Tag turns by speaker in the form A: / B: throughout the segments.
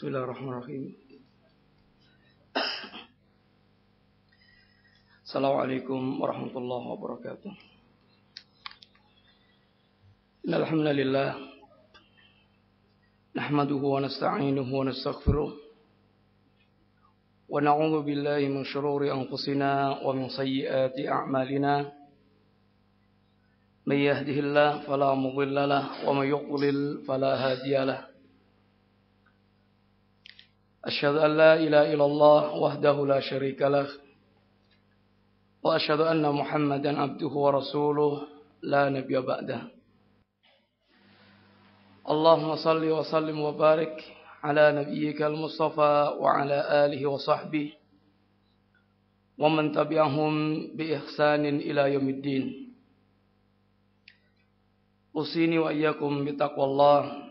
A: Bismillahirrahmanirrahim. Assalamualaikum warahmatullahi wabarakatuh. Innal hamdalillah nahmaduhu wa nasta'inuhu wa nastaghfiruh wa na'udzu billahi min shururi anfusina wa min sayyiati a'malina. May yahdihillahu fala mudilla lahu wa may yudlil fala hadiya lahu. Asyhadu an la ilaha illallah wahdahu la syarika lah wa asyhadu anna Muhammadan abduhu wa rasuluh la nabiyya ba'dah. Allahumma salli wa sallim wa barik ala nabiyyikal mustafa wa ala alihi wa sahbihi wa man tabi'ahum bi ihsanin ila yaumiddin. Usini wa iyyakum bi taqwallah.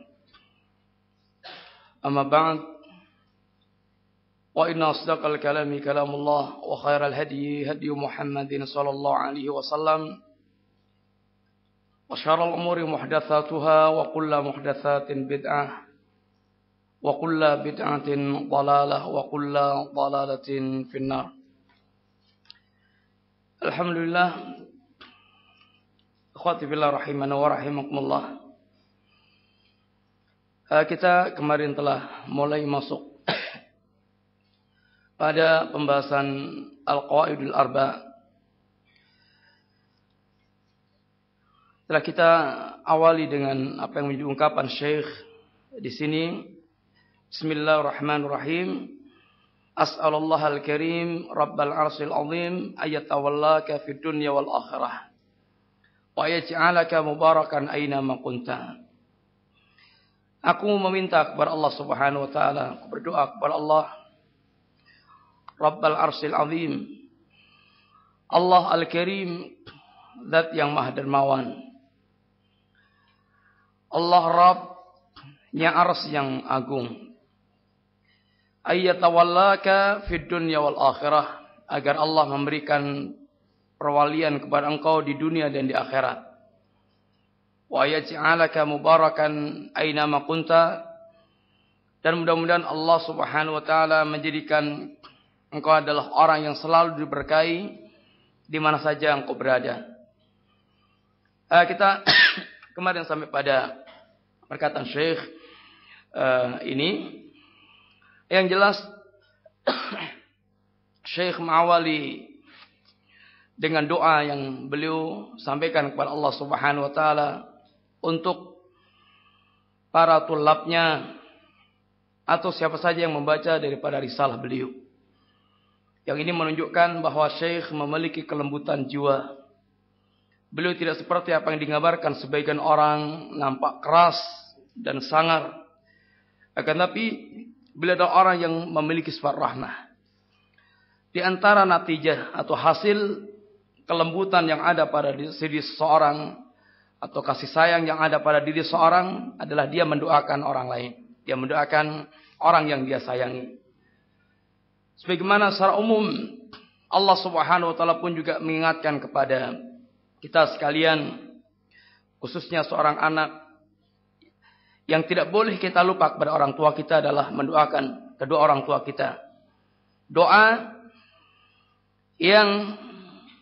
A: Amma ba'd. Wa inna asdaqal kalami kalamullah wa khairal hadyi hadyu Muhammadin sallallahu alaihi wasallam wa syarrul umuri muhdatsatuha wa kullu muhdatsatin bid'ah wa kullu bid'atin dhalalah wa kullu dhalalatin finnar. Alhamdulillah, akhwati fillah rahimana wa rahimakumullah. Kita kemarin telah mulai masuk pada pembahasan Al-Qawaidul Arba. Setelah kita awali dengan apa yang menjadi ungkapan Syekh di sini, Bismillahirrahmanirrahim. As'alullah al-karim Rabbal arsil azim ayatawallaka fid dunya wal akhirah wa yaj'alaka mubarakan aina ma kunta. Aku meminta kepada Allah Subhanahu wa taala, aku berdoa kepada Allah Rabbal arsil azim, Allah al-karim, zat yang maha dermawan, Allah Rabbnya ars yang agung, ayyatawallaka fid dunya wal akhirah, agar Allah memberikan perwalian kepada engkau di dunia dan di akhirat, wa yaj'alaka mubarakan aina ma kunta, dan mudah-mudahan Allah Subhanahu wa taala menjadikan engkau adalah orang yang selalu diberkahi di mana saja engkau berada. Kita kemarin sampai pada perkataan Syekh ini. Yang jelas Syekh mengawali dengan doa yang beliau sampaikan kepada Allah Subhanahu wa taala untuk para tulabnya atau siapa saja yang membaca daripada risalah beliau. Yang ini menunjukkan bahwa Syekh memiliki kelembutan jiwa. Beliau tidak seperti apa yang digambarkan sebagian orang, nampak keras dan sangar. Akan tapi beliau adalah orang yang memiliki sifat rahmah. Di antara natijah atau hasil kelembutan yang ada pada diri seseorang atau kasih sayang yang ada pada diri seseorang adalah dia mendoakan orang lain. Dia mendoakan orang yang dia sayangi. Sebagaimana secara umum Allah Subhanahu wa taala pun juga mengingatkan kepada kita sekalian, khususnya seorang anak, yang tidak boleh kita lupa kepada orang tua kita adalah mendoakan kedua orang tua kita. Doa yang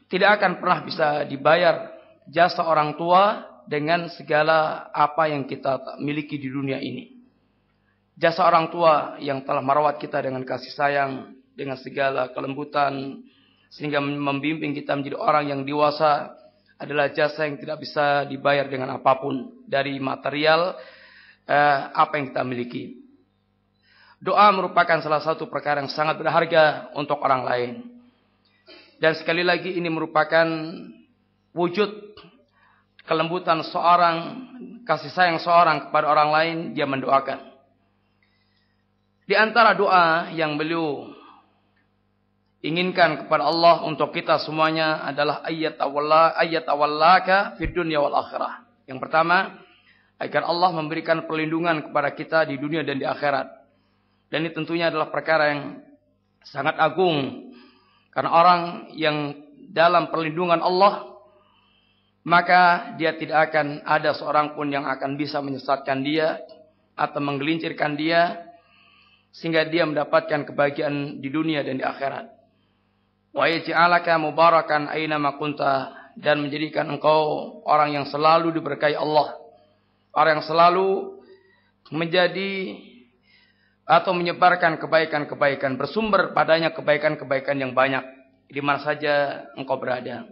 A: tidak akan pernah bisa dibayar jasa orang tua dengan segala apa yang kita miliki di dunia ini. Jasa orang tua yang telah merawat kita dengan kasih sayang, dengan segala kelembutan, sehingga membimbing kita menjadi orang yang dewasa, adalah jasa yang tidak bisa dibayar dengan apapun dari material apa yang kita miliki. Doa merupakan salah satu perkara yang sangat berharga untuk orang lain. Dan sekali lagi ini merupakan wujud kelembutan seorang, kasih sayang seorang kepada orang lain, dia mendoakan. Di antara doa yang beliau inginkan kepada Allah untuk kita semuanya adalah ayyatawallaka fid dunya wal akhirah. Yang pertama, agar Allah memberikan perlindungan kepada kita di dunia dan di akhirat. Dan ini tentunya adalah perkara yang sangat agung. Karena orang yang dalam perlindungan Allah, maka dia tidak akan ada seorang pun yang akan bisa menyesatkan dia atau menggelincirkan dia sehingga dia mendapatkan kebahagiaan di dunia dan di akhirat. Wa yaj'alaka mubarakan aina ma kunta, dan menjadikan engkau orang yang selalu diberkahi Allah, orang yang selalu menjadi atau menyebarkan kebaikan-kebaikan, bersumber padanya kebaikan-kebaikan yang banyak di mana saja engkau berada.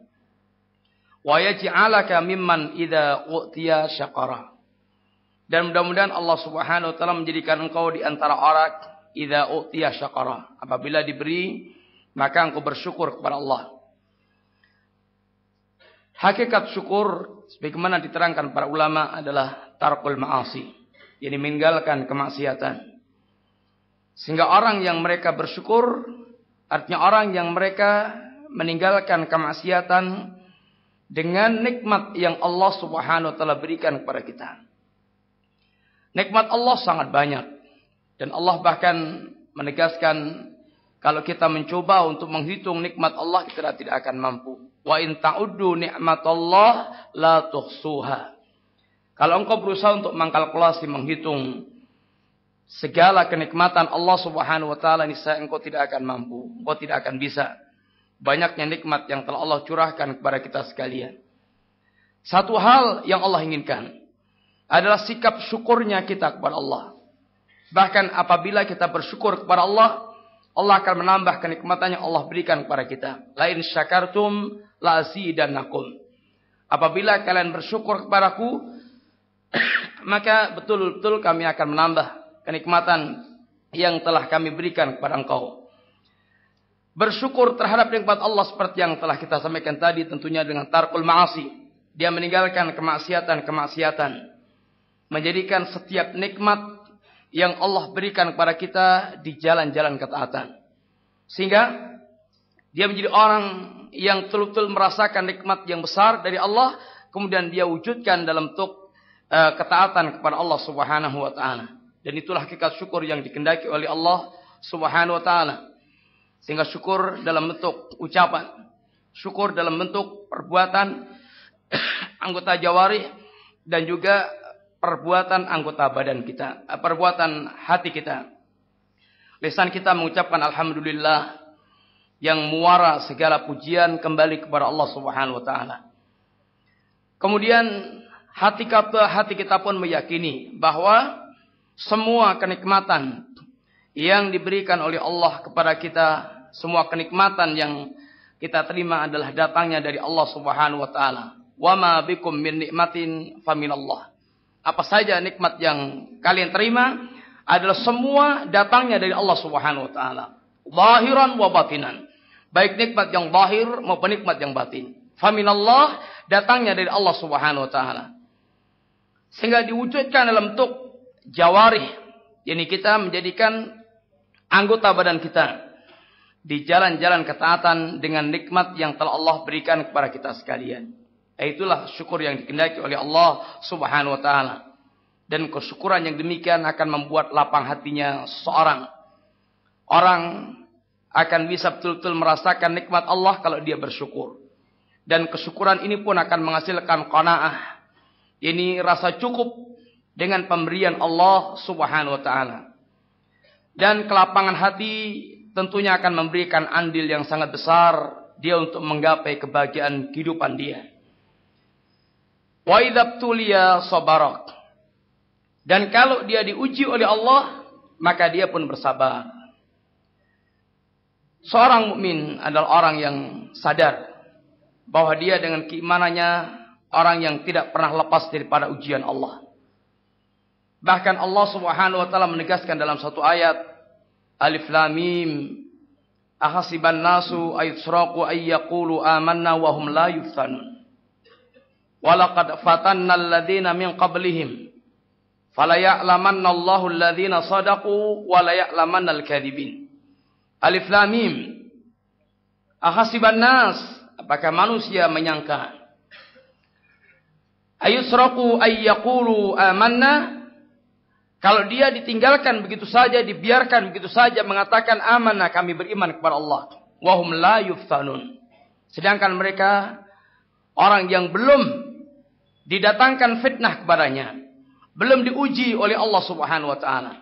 A: Wa yaj'alaka mimman idza utiya syaqara, dan mudah-mudahan Allah Subhanahu wa taala menjadikan engkau di antara orang idza utiya syaqara, apabila diberi maka engkau bersyukur kepada Allah. Hakikat syukur sebagaimana diterangkan para ulama adalah tarkul ma'asi, yakni meninggalkan kemaksiatan. Sehingga orang yang mereka bersyukur artinya orang yang mereka meninggalkan kemaksiatan dengan nikmat yang Allah Subhanahu wa taala berikan kepada kita. Nikmat Allah sangat banyak, dan Allah bahkan menegaskan kalau kita mencoba untuk menghitung nikmat Allah, kita tidak akan mampu. Wa in ta'uddu ni'matallah la tuhsuha. Kalau engkau berusaha untuk mengkalkulasi, menghitung segala kenikmatan Allah Subhanahu wa taala, niscaya engkau tidak akan mampu. Engkau tidak akan bisa. Banyaknya nikmat yang telah Allah curahkan kepada kita sekalian. Satu hal yang Allah inginkan adalah sikap syukurnya kita kepada Allah. Bahkan apabila kita bersyukur kepada Allah, Allah akan menambah kenikmatan yang Allah berikan kepada kita. La in syakartum la azidannakum. Apabila kalian bersyukur kepadaku, maka betul-betul kami akan menambah kenikmatan yang telah kami berikan kepada engkau. Bersyukur terhadap nikmat Allah seperti yang telah kita sampaikan tadi, tentunya dengan tarkul ma'asi. Dia meninggalkan kemaksiatan-kemaksiatan. Menjadikan setiap nikmat yang Allah berikan kepada kita di jalan-jalan ketaatan. Sehingga dia menjadi orang yang betul-betul merasakan nikmat yang besar dari Allah, kemudian dia wujudkan dalam bentuk ketaatan kepada Allah Subhanahu wa taala. Dan itulah hakikat syukur yang dikehendaki oleh Allah Subhanahu wa taala. Sehingga syukur dalam bentuk ucapan, syukur dalam bentuk perbuatan anggota jawarih, dan juga perbuatan anggota badan kita, perbuatan hati kita. Lisan kita mengucapkan alhamdulillah, yang muara segala pujian kembali kepada Allah Subhanahu wa taala. Kemudian hati kita pun meyakini bahwa semua kenikmatan yang diberikan oleh Allah kepada kita, semua kenikmatan yang kita terima adalah datangnya dari Allah Subhanahu wa taala. Wa ma bikum min nikmatin faminallah. Apa saja nikmat yang kalian terima adalah semua datangnya dari Allah Subhanahu wa taala. Zahiran wa batinan. Baik nikmat yang zahir maupun nikmat yang batin. Faminallah, datangnya dari Allah Subhanahu wa taala. Sehingga diwujudkan dalam bentuk jawarih, yakni kita menjadikan anggota badan kita di jalan-jalan ketaatan dengan nikmat yang telah Allah berikan kepada kita sekalian. Itulah syukur yang dikehendaki oleh Allah Subhanahu wa taala. Dan kesyukuran yang demikian akan membuat lapang hatinya seseorang. Orang akan bisa betul-betul merasakan nikmat Allah kalau dia bersyukur. Dan kesyukuran ini pun akan menghasilkan qanaah. Ini rasa cukup dengan pemberian Allah Subhanahu wa taala. Dan kelapangan hati tentunya akan memberikan andil yang sangat besar dia untuk menggapai kebahagiaan kehidupan dia. Wa idzabtuliya sabarak. Dan kalau dia diuji oleh Allah, maka dia pun bersabar. Seorang mukmin adalah orang yang sadar bahwa dia dengan keimanannya orang yang tidak pernah lepas daripada ujian Allah. Bahkan Allah Subhanahu wa taala menegaskan dalam satu ayat, Alif Lam Mim, ahasiban nasu ayusraqu ayyaqulu amanna wa hum la yuftanun. Walaqad fatanna alladhina min qablihim fala ya'lamanna Allahu alladhina sadaqu wa la ya'lamanna al-kadhibin. Alif Lam Mim. Ahasiban nas, apakah manusia menyangka ayusraqu ayyaqulu amanna, kalau dia ditinggalkan begitu saja, dibiarkan begitu saja mengatakan amanah, kami beriman kepada Allah, wa hum la yuftanun, sedangkan mereka orang yang belum didatangkan fitnah kepadanya, belum diuji oleh Allah Subhanahu wa taala.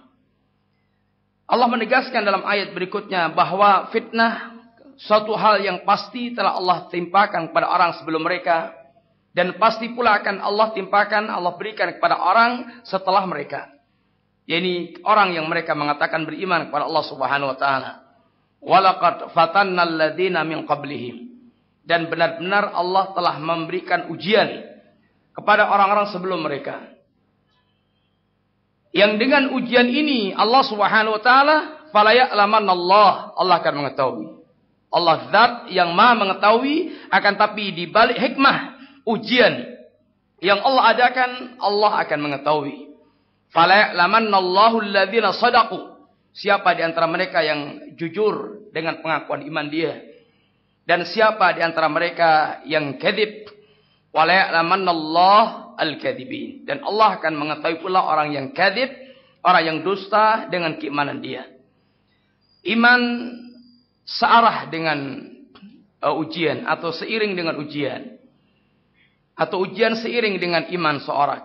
A: Allah menegaskan dalam ayat berikutnya bahwa fitnah suatu hal yang pasti telah Allah timpakan kepada orang sebelum mereka, dan pasti pula akan Allah timpakan, Allah berikan kepada orang setelah mereka. yakni orang yang mereka mengatakan beriman kepada Allah Subhanahu wa taala. Walaqad fatannal ladzina min qablihim. Dan benar-benar Allah telah memberikan ujian kepada orang-orang sebelum mereka. Yang dengan ujian ini Allah Subhanahu wa taala fala ya'lamanallah, Allah akan mengetahui. Allah zat yang Maha mengetahui, akan tapi di balik hikmah ujian yang Allah adakan, Allah akan mengetahui. Fala ya'lamannallahu alladzina shadaqu. Siapa di antara mereka yang jujur dengan pengakuan iman dia, dan siapa di antara mereka yang kadzib. Wala ya'lamannallahu al-kadzibin. Dan Allah akan mengetahui pula orang yang kadzib, orang yang dusta dengan keimanan dia. Iman searah dengan ujian atau seiring dengan ujian, atau ujian seiring dengan iman seorang.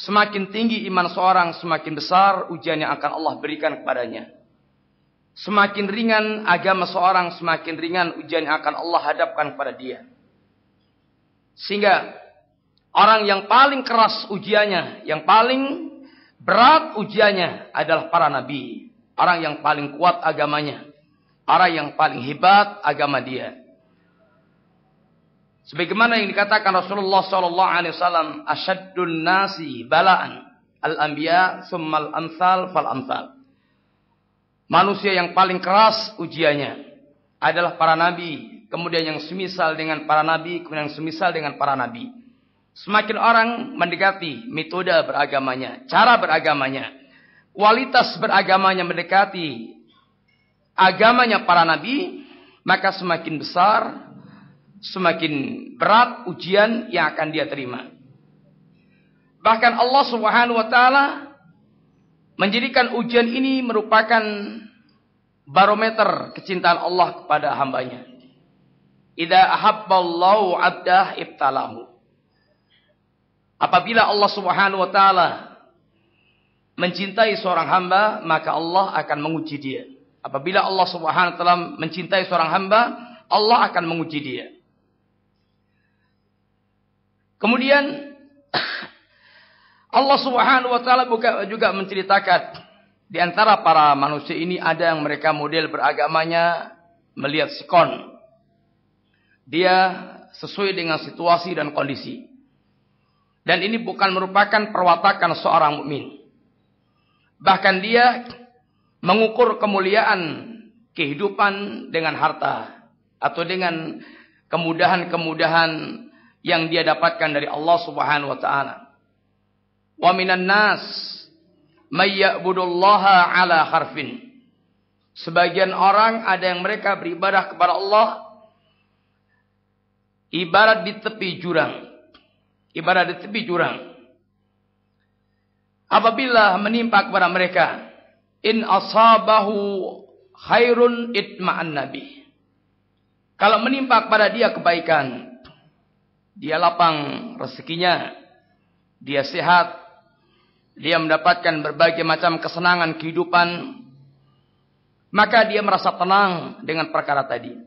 A: Semakin tinggi iman seorang, semakin besar ujian yang akan Allah berikan kepadanya. Semakin ringan agama seorang, semakin ringan ujian yang akan Allah hadapkan kepada dia. Sehingga orang yang paling keras ujiannya, yang paling berat ujiannya adalah para nabi. Orang yang paling kuat agamanya, orang yang paling hebat agama dia. Sebagaimana yang dikatakan Rasulullah SAW, asyaddun nasi bala'an al-anbiya summal amsal fal amsal. Manusia yang paling keras ujiannya adalah para nabi, kemudian yang semisal dengan para nabi, kemudian yang semisal dengan para nabi. Semakin orang mendekati metode beragamanya, cara beragamanya, kualitas beragamanya mendekati agamanya para nabi, maka semakin besar, semakin berat ujian yang akan dia terima. Bahkan Allah Subhanahu wa taala menjadikan ujian ini merupakan barometer kecintaan Allah kepada hambanya. Idza ahabballahu 'abdah ibtalahu. Apabila Allah Subhanahu wa taala mencintai seorang hamba, maka Allah akan menguji dia. Apabila Allah Subhanahu wa taala mencintai seorang hamba, Allah akan menguji dia. Kemudian Allah Subhanahu wa taala juga menceritakan di antara para manusia ini ada yang mereka model beragamanya melihat sikon. Dia sesuai dengan situasi dan kondisi. Dan ini bukan merupakan perwatakan seorang mukmin. Bahkan dia mengukur kemuliaan kehidupan dengan harta atau dengan kemudahan-kemudahan yang dia dapatkan dari Allah Subhanahu wa taala. Wa minan nas may ya'budullaha ala harfin. Sebagian orang ada yang mereka beribadah kepada Allah ibarat di tepi jurang. Ibarat di tepi jurang. Apabila menimpa kepada mereka, in asabahu khairun itma'an nabi. Kalau menimpa kepada dia kebaikan, dia lapang rezekinya, dia sehat, dia mendapatkan berbagai macam kesenangan kehidupan, maka dia merasa tenang dengan perkara tadi.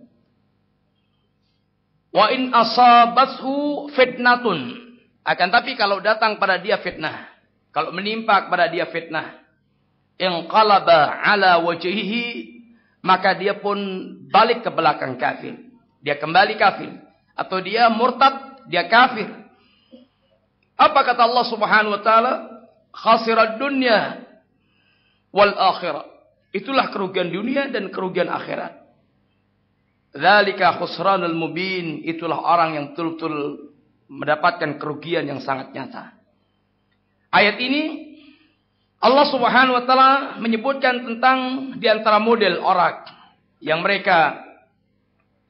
A: Wa in asabathu fitnatun. Akan tapi kalau datang pada dia fitnah, kalau menimpa kepada dia fitnah, inqalaba ala wajhihi, maka dia pun balik ke belakang kafir. Dia kembali kafir. Atau dia murtad, dia kafir. Apa kata Allah Subhanahu wa taala? Khasirad dunya wal akhirah. Itulah kerugian dunia dan kerugian akhirat. Dzalika khusranul mubin. Itulah orang yang betul-betul mendapatkan kerugian yang sangat nyata. Ayat ini Allah Subhanahu wa taala menyebutkan tentang di antara model orang yang mereka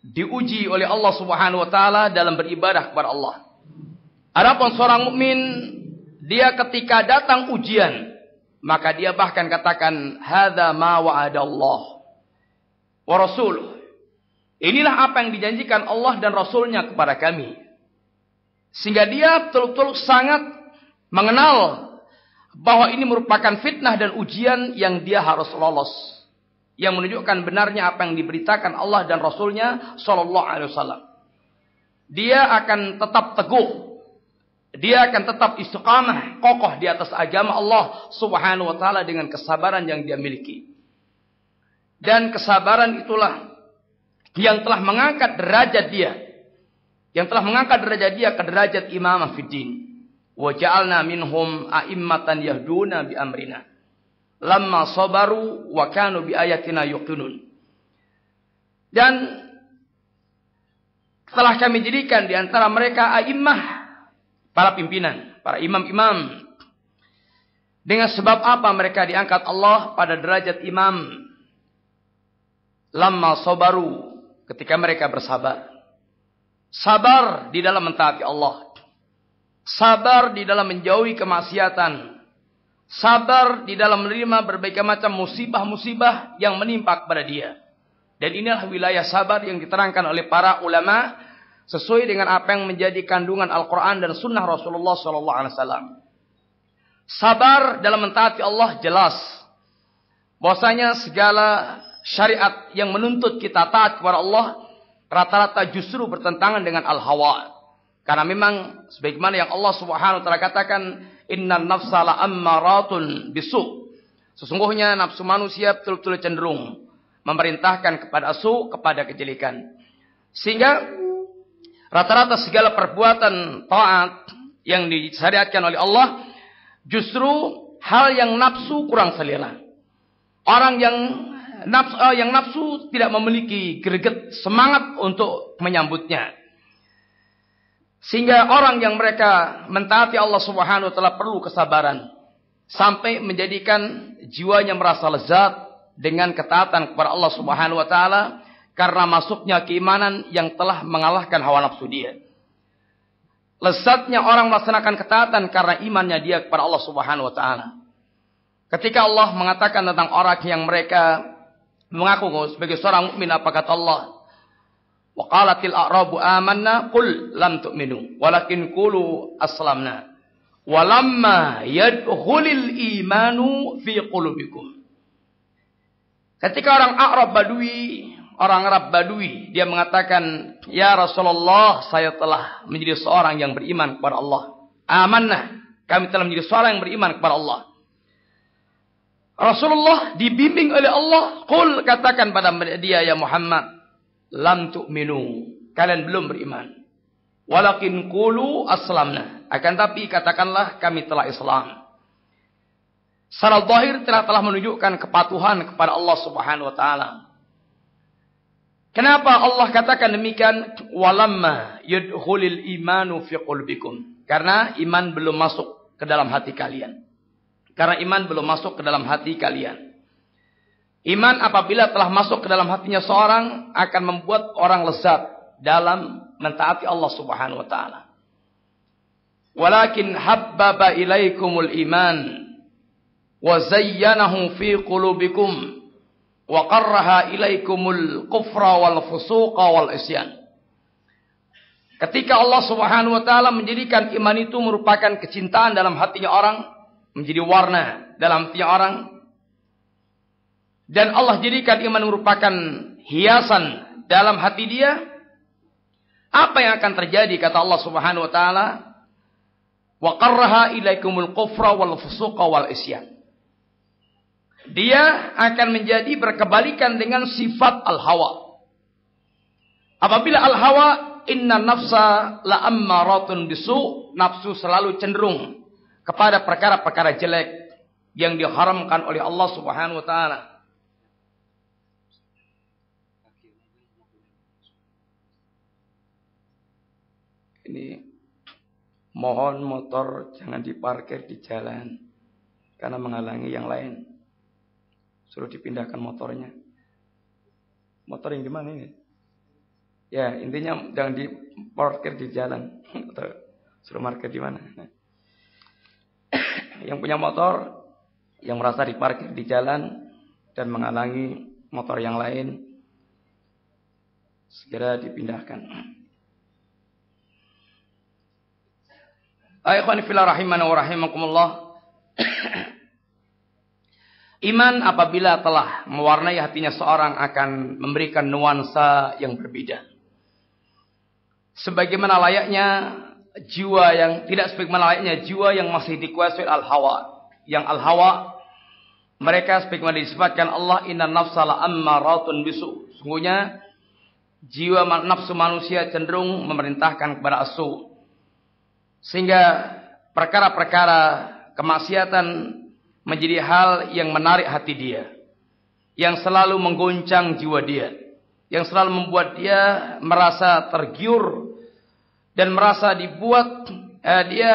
A: diuji oleh Allah Subhanahu wa taala dalam beribadah kepada Allah. Adapun seorang mukmin, dia ketika datang ujian, maka dia bahkan katakan hadza ma wa'adallah wa rasuluh. Inilah apa yang dijanjikan Allah dan Rasulnya kepada kami. Sehingga dia betul-betul sangat mengenal bahwa ini merupakan fitnah dan ujian yang dia harus lolos, yang menunjukkan benarnya apa yang diberitakan Allah dan Rasulnya Shallallahu Alaihi Wasallam. Dia akan tetap teguh, dia akan tetap istiqamah, kokoh di atas agama Allah Subhanahu Wa Taala dengan kesabaran yang dia miliki. Dan kesabaran itulah yang telah mengangkat derajat dia, ke derajat imamah fid din. Wa ja'alna minhum a'immatan yahduna bi amrina lamma sabaru wa kanu bi ayatina yuqinun. Dan telah kami jadikan di antara mereka a'immah, para pimpinan, para imam-imam. Dengan sebab apa mereka diangkat Allah pada derajat imam? Lamma sabaru, ketika mereka bersabar. Sabar di dalam mentaati Allah. Sabar di dalam menjauhi kemaksiatan. Sabar di dalam menerima berbagai macam musibah-musibah yang menimpa kepada dia. Dan inilah wilayah sabar yang diterangkan oleh para ulama sesuai dengan apa yang menjadi kandungan Al-Quran dan Sunnah Rasulullah SAW. Sabar dalam mentaati Allah jelas bahwasanya segala syariat yang menuntut kita taat kepada Allah rata-rata justru bertentangan dengan al-hawa. Karena memang sebagaimana yang Allah Subhanahu wa taala katakan, innan nafsa la'ammaratun bisu. Sesungguhnya nafsu manusia betul-betul cenderung memerintahkan kepada asu, kepada kejelekan. Sehingga rata-rata segala perbuatan taat yang disyariatkan oleh Allah justru hal yang nafsu kurang selera. Orang yang nafsu tidak memiliki greget semangat untuk menyambutnya. Sehingga orang yang mereka mentaati Allah Subhanahu wa taala perlu kesabaran sampai menjadikan jiwanya merasa lezat dengan ketaatan kepada Allah Subhanahu wa taala karena masuknya keimanan yang telah mengalahkan hawa nafsu dia. Lezatnya orang melaksanakan ketaatan karena imannya dia kepada Allah Subhanahu wa taala. Ketika Allah mengatakan tentang orang yang mereka mengaku sebagai seorang mukmin, apa kata Allah? Wa qalatil a'rabu amanna qul lam tu'minu walakin qulu aslamna walamma yadkhulul imanu fi qulubikum. Ketika orang Arab Badui, dia mengatakan, "Ya Rasulullah, saya telah menjadi seorang yang beriman kepada Allah." Amanah, kami telah menjadi seorang yang beriman kepada Allah. Rasulullah dibimbing oleh Allah, "Qul," katakan pada dia ya Muhammad, "lam tu'minu," kalian belum beriman. "Walakin qulu aslamna," akan tapi katakanlah kami telah Islam. Secara zahir telah menunjukkan kepatuhan kepada Allah Subhanahu wa taala. Kenapa Allah katakan demikian? Walamma yadkhulul imanu fi qulubikum. Karena iman belum masuk ke dalam hati kalian. Iman apabila telah masuk ke dalam hatinya seorang akan membuat orang lezat dalam mentaati Allah Subhanahu wa taala. Walakin habbaba ilaikumul iman wa zayyanahu fi qulubikum wa qarraha ilaikumul kufra wal fusuqa wal isyan. Ketika Allah Subhanahu wa taala menjadikan iman itu merupakan kecintaan dalam hatinya orang, menjadi warna dalam hatinya orang, dan Allah jadikan iman merupakan hiasan dalam hati dia, apa yang akan terjadi kata Allah Subhanahu wa taala? Wa qarraha ilaikumul kufra wal fusuqa wal isyan. Dia akan menjadi berkebalikan dengan sifat al-hawa. Apabila al-hawa, inna nafsa la'ammaratun bisu, nafsu selalu cenderung kepada perkara-perkara jelek yang diharamkan oleh Allah Subhanahu wa taala. Ini mohon motor jangan diparkir di jalan karena menghalangi yang lain. Suruh dipindahkan motornya. Motor yang di mana ini? Ya, intinya jangan diparkir di jalan. Atau suruh parkir di mana? Yang punya motor yang merasa diparkir di jalan dan menghalangi motor yang lain segera dipindahkan. Ikhwani fillah rahimana wa rahimakumullah. Iman apabila telah mewarnai hatinya seorang akan memberikan nuansa yang berbeda. Sebagaimana layaknya jiwa yang tidak sebagaimana layaknya jiwa yang masih dikuasai al-hawa. Yang al-hawa mereka sebagaimana disebutkan Allah, inna nafsa la'ammaratun bisu. Sungguhnya jiwa nafsu manusia cenderung memerintahkan kepada asu. Sehingga perkara-perkara kemaksiatan menjadi hal yang menarik hati dia. Yang selalu menggoncang jiwa dia. Yang selalu membuat dia merasa tergiur. Dan merasa dibuat dia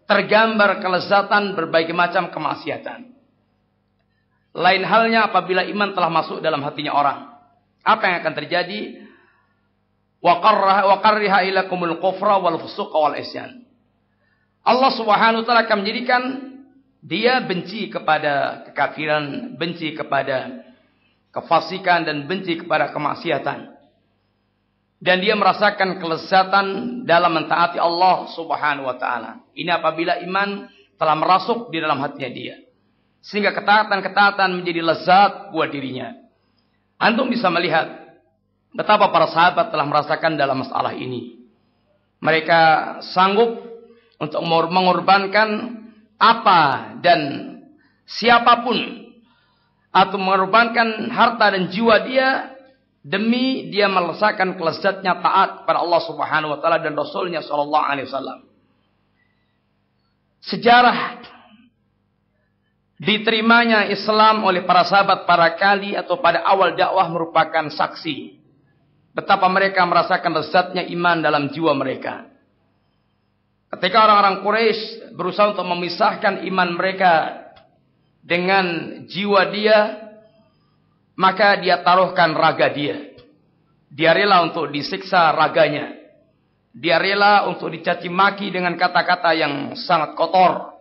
A: tergambar kelezatan berbagai macam kemaksiatan. Lain halnya apabila iman telah masuk dalam hatinya orang. Apa yang akan terjadi? Wa qarriha ilakumul kufra wal fusuqa wal isyan. Allah Subhanahu wa taala akan menjadikan dia benci kepada kekafiran, benci kepada kefasikan dan benci kepada kemaksiatan. Dan dia merasakan kelezatan dalam mentaati Allah Subhanahu wa taala. Ini apabila iman telah merasuk di dalam hatinya dia. Sehingga ketaatan-ketaatan menjadi lezat buat dirinya. Antum bisa melihat betapa para sahabat telah merasakan dalam masalah ini. Mereka sanggup untuk mengorbankan apa dan siapapun. Atau mengorbankan harta dan jiwa dia demi dia merasakan kelezatnya taat kepada Allah Subhanahu wa taala dan Rasulnya sallallahu alaihi wasallam. Sejarah diterimanya Islam oleh para sahabat para kali atau pada awal dakwah merupakan saksi betapa mereka merasakan lezatnya iman dalam jiwa mereka. Ketika orang-orang Quraisy berusaha untuk memisahkan iman mereka dengan jiwa dia, maka dia taruhkan raga dia. Dia rela untuk disiksa raganya. Dia rela untuk dicaci maki dengan kata-kata yang sangat kotor.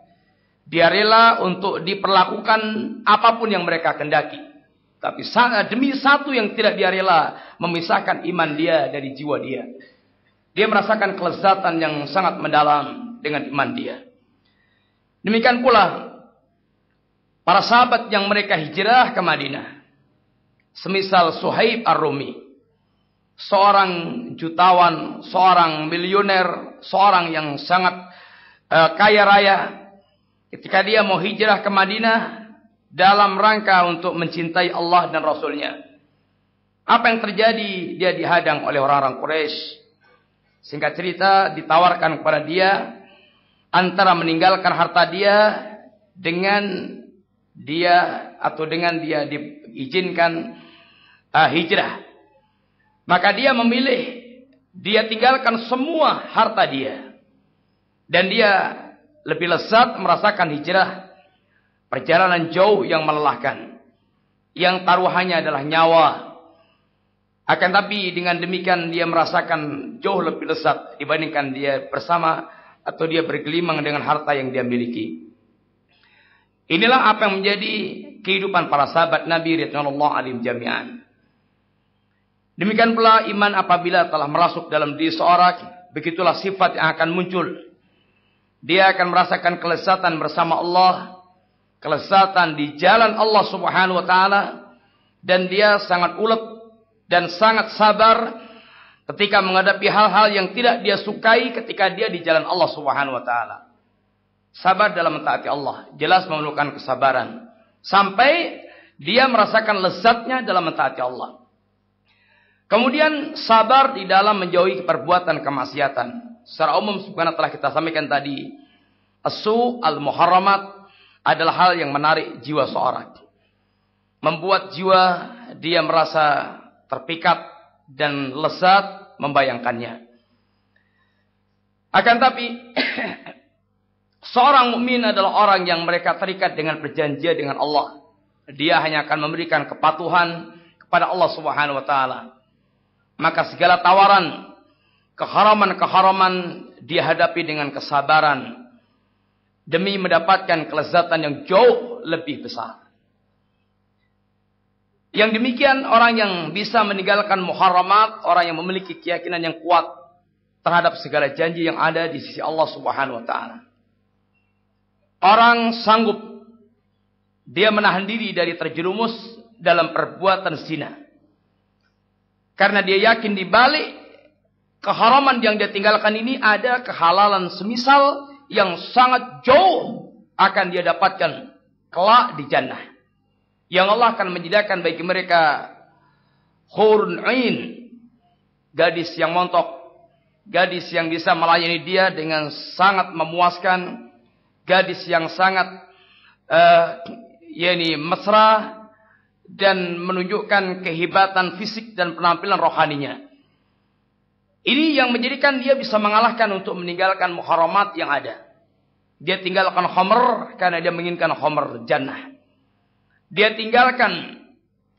A: Dia rela untuk diperlakukan apapun yang mereka kendaki. Tapi demi satu yang tidak dia rela, memisahkan iman dia dari jiwa dia. Dia merasakan kelezatan yang sangat mendalam dengan iman dia. Demikian pula para sahabat yang mereka hijrah ke Madinah. Semisal Suhaib Ar-Rumi. Seorang jutawan, seorang miliuner, seorang yang sangat kaya raya. Ketika dia mau hijrah ke Madinah dalam rangka untuk mencintai Allah dan Rasulnya. Apa yang terjadi? Dia dihadang oleh orang-orang Quraisy. Singkat cerita ditawarkan kepada dia antara meninggalkan harta dia dengan dia diizinkan hijrah. Maka dia memilih dia tinggalkan semua harta dia. Dan dia lebih lezat merasakan hijrah. Perjalanan jauh yang melelahkan. Yang taruhannya adalah nyawa. Akan tapi dengan demikian dia merasakan jauh lebih lezat dibandingkan dia bersama atau dia bergelimang dengan harta yang dia miliki. Inilah apa yang menjadi kehidupan para sahabat Nabi radhiyallahu anhum jami'an. Demikian pula iman apabila telah merasuk dalam diri seorang, begitulah sifat yang akan muncul. Dia akan merasakan kelezatan bersama Allah, kelezatan di jalan Allah Subhanahu wa taala, dan dia sangat ulet dan sangat sabar ketika menghadapi hal-hal yang tidak dia sukai ketika dia di jalan Allah Subhanahu wa taala. Sabar dalam mentaati Allah, jelas memerlukan kesabaran sampai dia merasakan lezatnya dalam mentaati Allah. Kemudian sabar di dalam menjauhi perbuatan kemaksiatan. Secara umum sebenarnya telah kita sampaikan tadi, as-su al-muharramat adalah hal yang menarik jiwa seorang. Membuat jiwa dia merasa terpikat dan lezat membayangkannya. Akan tapi seorang mukmin adalah orang yang mereka terikat dengan perjanjian dengan Allah. Dia hanya akan memberikan kepatuhan kepada Allah Subhanahu wa taala. Maka segala tawaran keharaman-keharaman dia hadapi dengan kesabaran demi mendapatkan kelezatan yang jauh lebih besar. Yang demikian orang yang bisa meninggalkan muharramat, orang yang memiliki keyakinan yang kuat terhadap segala janji yang ada di sisi Allah Subhanahu wa taala. orang sanggup dia menahan diri dari terjerumus dalam perbuatan zina. Karena dia yakin di balik keharaman yang dia tinggalkan ini ada kehalalan semisal yang sangat jauh akan dia dapatkan kelak di jannah. Yang Allah akan menyediakan bagi mereka hurun ain, gadis yang montok, gadis yang bisa melayani dia dengan sangat memuaskan, gadis yang sangat mesra dan menunjukkan kehebatan fisik dan penampilan rohaninya. Ini yang menjadikan dia bisa mengalahkan untuk meninggalkan muharamat yang ada. Dia tinggalkan khamr karena dia menginginkan khamr jannah. Dia tinggalkan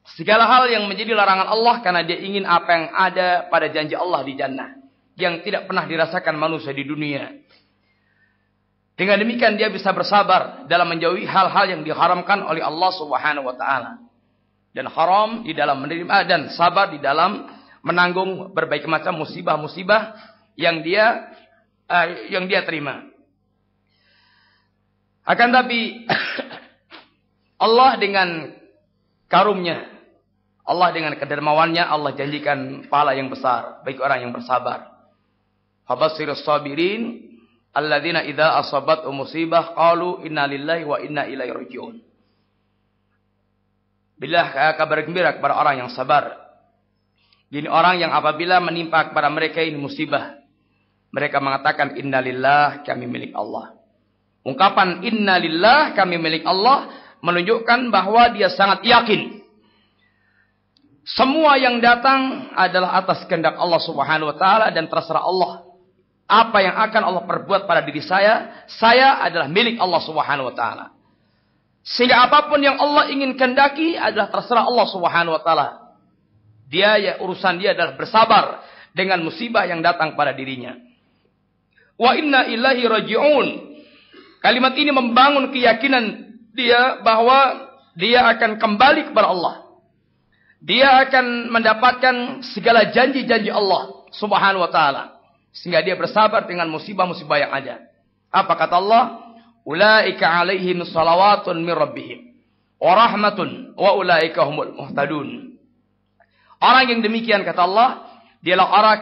A: segala hal yang menjadi larangan Allah karena dia ingin apa yang ada pada janji Allah di jannah, yang tidak pernah dirasakan manusia di dunia. Dengan demikian dia bisa bersabar dalam menjauhi hal-hal yang diharamkan oleh Allah Subhanahu wa taala. Dan haram di dalam menerima dan sabar di dalam menanggung berbagai macam musibah-musibah yang dia terima. Akan tapi Allah dengan karumnya, Allah dengan kedermawannya, Allah janjikan pahala yang besar bagi orang yang bersabar. Fabashshirus sabirin alladzina idza asabathum musibah qalu inna lillahi wa inna ilaihi raji'un. Bila kabar gembira kepada orang yang sabar. Ini orang yang apabila menimpa kepada mereka ini musibah, mereka mengatakan innalillah, kami milik Allah. Ungkapan innalillah, kami milik Allah menunjukkan bahwa dia sangat yakin semua yang datang adalah atas kehendak Allah Subhanahu wa taala dan terserah Allah. Apa yang akan Allah perbuat pada diri saya adalah milik Allah Subhanahu wa taala. Sehingga apapun yang Allah ingin kehendaki adalah terserah Allah Subhanahu wa taala. Urusan dia adalah bersabar dengan musibah yang datang pada dirinya. Wa inna ilaihi raji'un. Kalimat ini membangun keyakinan dia bahwa dia akan kembali kepada Allah. Dia akan mendapatkan segala janji-janji Allah Subhanahu wa taala. Sehingga dia bersabar dengan musibah-musibah yang ada. Apa kata Allah? Ulaika alaihim salawatun min rabbihim wa rahmatun wa ulaika humul muhtadun. Orang yang demikian kata Allah, dialah orang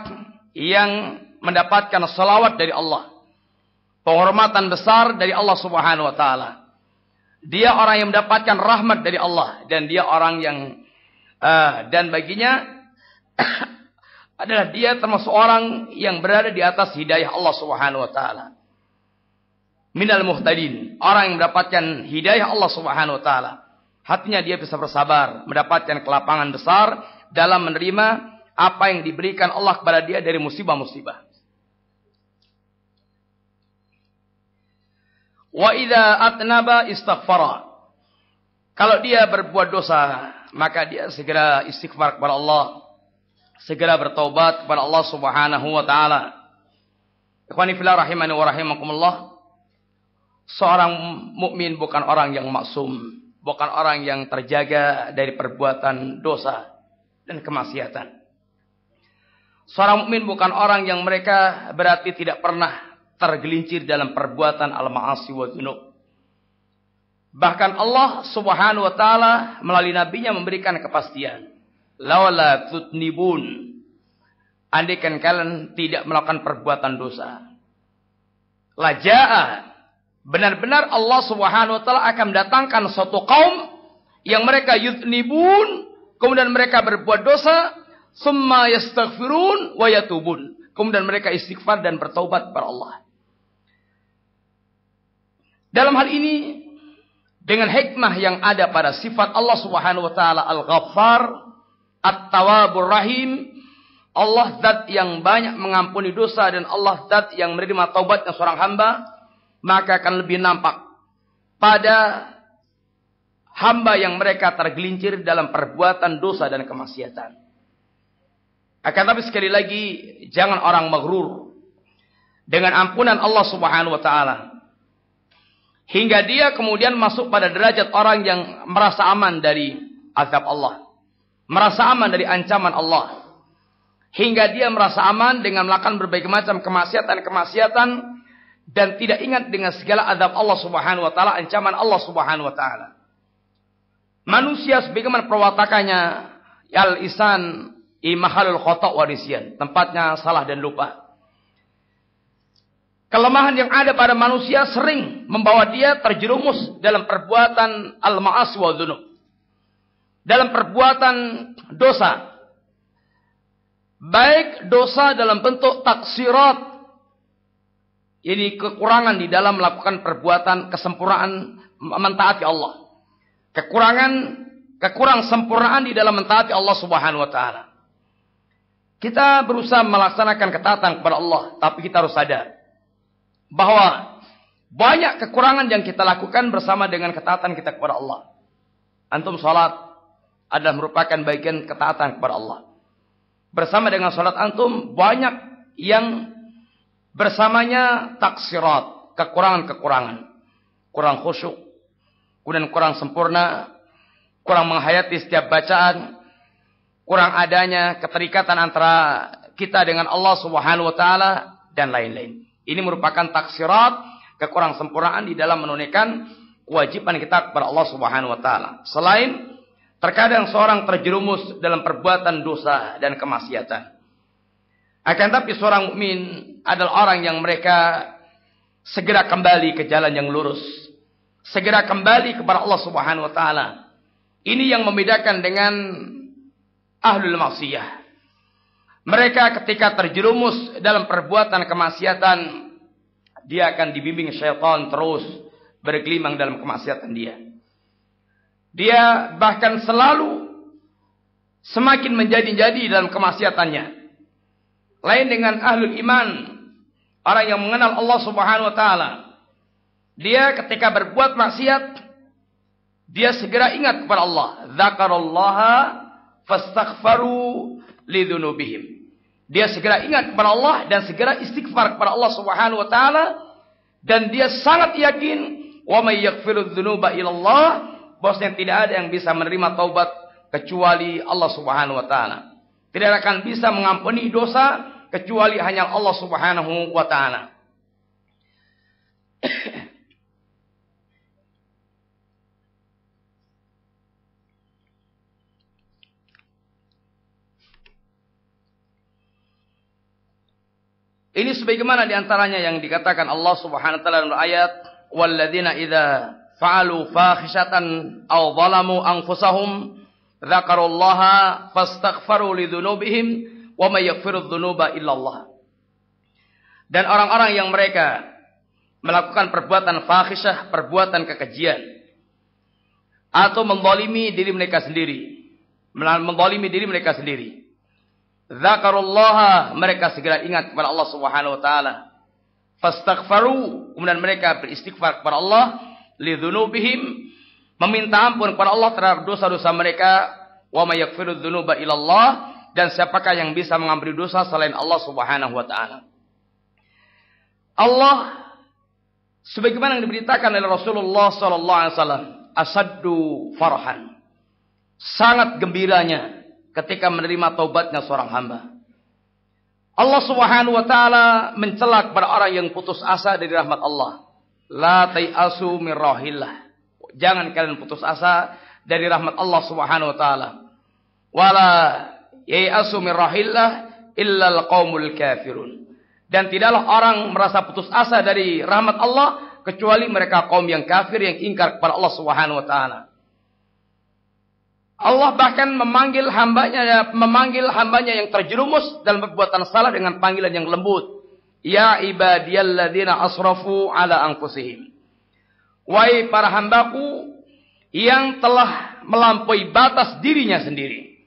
A: yang mendapatkan salawat dari Allah. Penghormatan besar dari Allah Subhanahu wa taala. Dia orang yang mendapatkan rahmat dari Allah dan dia orang yang dan baginya adalah dia termasuk orang yang berada di atas hidayah Allah Subhanahu wa taala. Minal muhtadin, orang yang mendapatkan hidayah Allah Subhanahu wa taala. Hatinya dia bisa bersabar, mendapatkan kelapangan besar dalam menerima apa yang diberikan Allah kepada dia dari musibah-musibah. Wa idza atnaba istaghfara. Kalau dia berbuat dosa, maka dia segera istighfar kepada Allah, segera bertaubat kepada Allah Subhanahu wa taala. Ikhwani fillah rahimani wa rahimakumullah. Seorang mukmin bukan orang yang maksum, bukan orang yang terjaga dari perbuatan dosa dan kemaksiatan. Seorang mukmin bukan orang yang mereka berarti tidak pernah tergelincir dalam perbuatan al-ma'asi wa dzunub. Bahkan Allah Subhanahu wa taala melalui nabinya memberikan kepastian. Lawala tutnibun. Andaikan kalian tidak melakukan perbuatan dosa. Laja'a. Benar-benar Allah Subhanahu wa taala akan mendatangkan suatu kaum yang mereka yutnibun, kemudian mereka berbuat dosa, summa yastaghfirun wa yatubun. Kemudian mereka istighfar dan bertaubat kepada Allah. Dalam hal ini dengan hikmah yang ada pada sifat Allah Subhanahu wa taala Al-Ghaffar, At-Tawwabur Rahim, Allah zat yang banyak mengampuni dosa dan Allah zat yang menerima taubatnya seorang hamba, maka akan lebih nampak pada hamba yang mereka tergelincir dalam perbuatan dosa dan kemaksiatan. Akan tapi sekali lagi, jangan orang maghrur dengan ampunan Allah Subhanahu wa taala hingga dia kemudian masuk pada derajat orang yang merasa aman dari azab Allah, merasa aman dari ancaman Allah, hingga dia merasa aman dengan melakukan berbagai macam kemaksiatan-kemaksiatan dan tidak ingat dengan segala azab Allah Subhanahu wa taala, ancaman Allah Subhanahu wa taala. Manusia sebagaimana perwatakannya, al-insan mahalul khata' wa nisyan, tempatnya salah dan lupa. Kelemahan yang ada pada manusia sering membawa dia terjerumus dalam perbuatan al-ma'asi wa dzunub. Dalam perbuatan dosa. Baik dosa dalam bentuk taksirat, ini kekurangan di dalam melakukan perbuatan kesempurnaan mentaati Allah. Kekurang sempurnaan di dalam mentaati Allah Subhanahu wa taala. Kita berusaha melaksanakan ketaatan kepada Allah, tapi kita harus sadar bahwa banyak kekurangan yang kita lakukan bersama dengan ketaatan kita kepada Allah. Antum salat adalah merupakan bagian ketaatan kepada Allah. Bersama dengan salat antum banyak yang bersamanya taksirat, kekurangan-kekurangan. Kurang khusyuk, kemudian kurang sempurna, kurang menghayati setiap bacaan, kurang adanya keterikatan antara kita dengan Allah Subhanahu wa taala dan lain-lain. Ini merupakan taksirat, kekurang sempurnaan di dalam menunaikan kewajiban kita kepada Allah Subhanahu wa taala. Selain terkadang seorang terjerumus dalam perbuatan dosa dan kemaksiatan. Akan tapi seorang mukmin adalah orang yang mereka segera kembali ke jalan yang lurus. Segera kembali kepada Allah Subhanahu wa taala. Ini yang membedakan dengan ahlul maksiyah. Mereka ketika terjerumus dalam perbuatan kemaksiatan, dia akan dibimbing syaitan terus bergelimang dalam kemaksiatan dia. Dia bahkan selalu semakin menjadi-jadi dalam kemaksiatannya. Lain dengan ahlul iman, orang yang mengenal Allah Subhanahu wa taala. Dia ketika berbuat maksiat, dia segera ingat kepada Allah. Dzakarallaha fastaghfaru lidzunubihim. Dia segera ingat kepada Allah dan segera istighfar kepada Allah Subhanahu wa taala, dan dia sangat yakin wa may yaghfiru dzunuba illallah, bahwasanya tidak ada yang bisa menerima taubat kecuali Allah Subhanahu wa taala. Tidak akan bisa mengampuni dosa kecuali hanya Allah Subhanahu wa taala. Ini sebagaimana diantaranya yang dikatakan Allah Subhanahu wa taala dalam ayat, walladzina idza fa'alu fakhishatan aw zalamu anfusahum dzakarullaha fastaghfaru lidzunubihim wa may yaghfiru dzunuba illallah. Dan orang-orang yang mereka melakukan perbuatan fahisyah, perbuatan kekejian, atau menzalimi diri mereka sendiri, dzakarullaha, mereka segera ingat kepada Allah Subhanahu wa taala. Fastaghfaru, kemudian mereka beristighfar kepada Allah, lidzunubihim, meminta ampun kepada Allah terhadap dosa-dosa mereka, wa may yaghfiru dzunuba illallah, dan siapakah yang bisa mengampuni dosa selain Allah Subhanahu wa taala. Allah sebagaimana yang diberitakan oleh Rasulullah sallallahu alaihi wasallam, asaddu farhan, sangat gembiranya ketika menerima taubatnya seorang hamba. Allah Subhanahu wa taala mencela kepada orang yang putus asa dari rahmat Allah. La tai'asu min rahillah. Jangan kalian putus asa dari rahmat Allah Subhanahu wa taala. Wala yai'asu min rahillah illa al-qaumul kafirun. Dan tidaklah orang merasa putus asa dari rahmat Allah kecuali mereka kaum yang kafir yang ingkar kepada Allah Subhanahu wa taala. Allah bahkan memanggil hambanya yang terjerumus dalam perbuatan salah dengan panggilan yang lembut. Ya ibadiyalladzina asrafu ala anfusihim. Wahai para hambaku yang telah melampaui batas dirinya sendiri.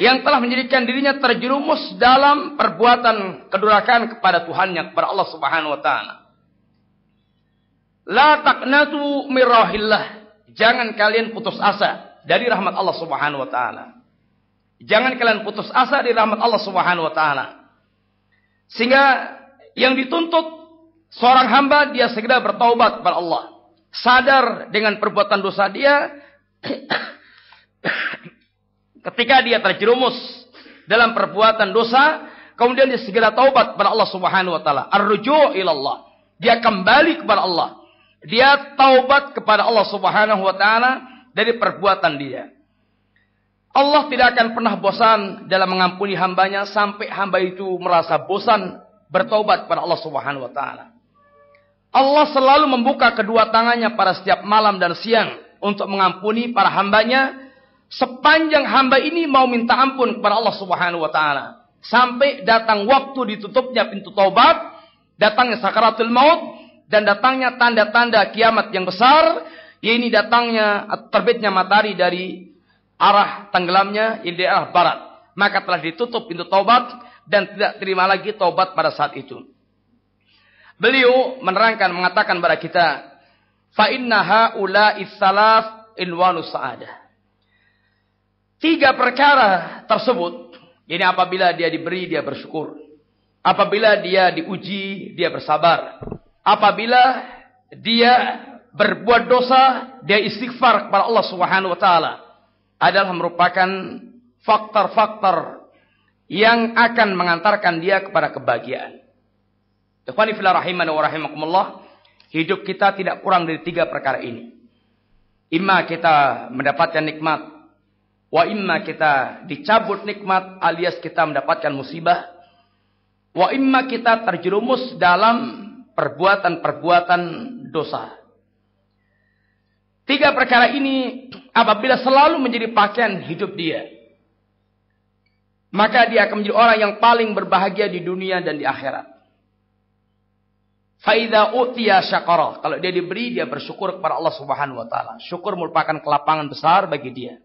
A: Yang telah menjadikan dirinya terjerumus dalam perbuatan kedurhakaan kepada Tuhannya, kepada Allah Subhanahu wa taala. La taqnatu min rahillah. Jangan kalian putus asa dari rahmat Allah Subhanahu wa taala. Jangan kalian putus asa dari rahmat Allah Subhanahu wa taala. Sehingga yang dituntut seorang hamba, dia segera bertaubat kepada Allah. Sadar dengan perbuatan dosa dia. Ketika dia terjerumus dalam perbuatan dosa, kemudian dia segera taubat kepada Allah Subhanahu wa taala. Ar-ruju' ilallah. Dia kembali kepada Allah. Dia taubat kepada Allah Subhanahu wa taala dari perbuatan dia. Allah tidak akan pernah bosan dalam mengampuni hambanya sampai hamba itu merasa bosan bertaubat kepada Allah Subhanahu wa taala. Allah selalu membuka kedua tangannya pada setiap malam dan siang untuk mengampuni para hambanya sepanjang hamba ini mau minta ampun kepada Allah Subhanahu wa taala. Sampai datang waktu ditutupnya pintu taubat, datangnya sakaratul maut, dan datangnya tanda-tanda kiamat yang besar, yaitu datangnya terbitnya matahari dari arah tenggelamnya yang di arah barat. Maka telah ditutup pintu taubat dan tidak terima lagi taubat pada saat itu. Beliau menerangkan, mengatakan kepada kita, fa inna haula'i tsalats inwanus sa'adah. 3 perkara tersebut, ini apabila dia diberi, dia bersyukur. Apabila dia diuji, dia bersabar. Apabila dia berbuat dosa, dia istighfar kepada Allah Subhanahu wa taala, adalah merupakan faktor-faktor yang akan mengantarkan dia kepada kebahagiaan. Ikhwani fillah rahimani wa rahimakumullah, hidup kita tidak kurang dari 3 perkara ini. Imma kita mendapatkan nikmat, wa imma kita dicabut nikmat alias kita mendapatkan musibah, wa imma kita terjerumus dalam perbuatan-perbuatan dosa. 3 perkara ini apabila selalu menjadi pakaian hidup dia, maka dia akan menjadi orang yang paling berbahagia di dunia dan di akhirat. Faidha utiya syakara. Kalau dia diberi, dia bersyukur kepada Allah Subhanahu wa taala. Syukur merupakan kelapangan besar bagi dia.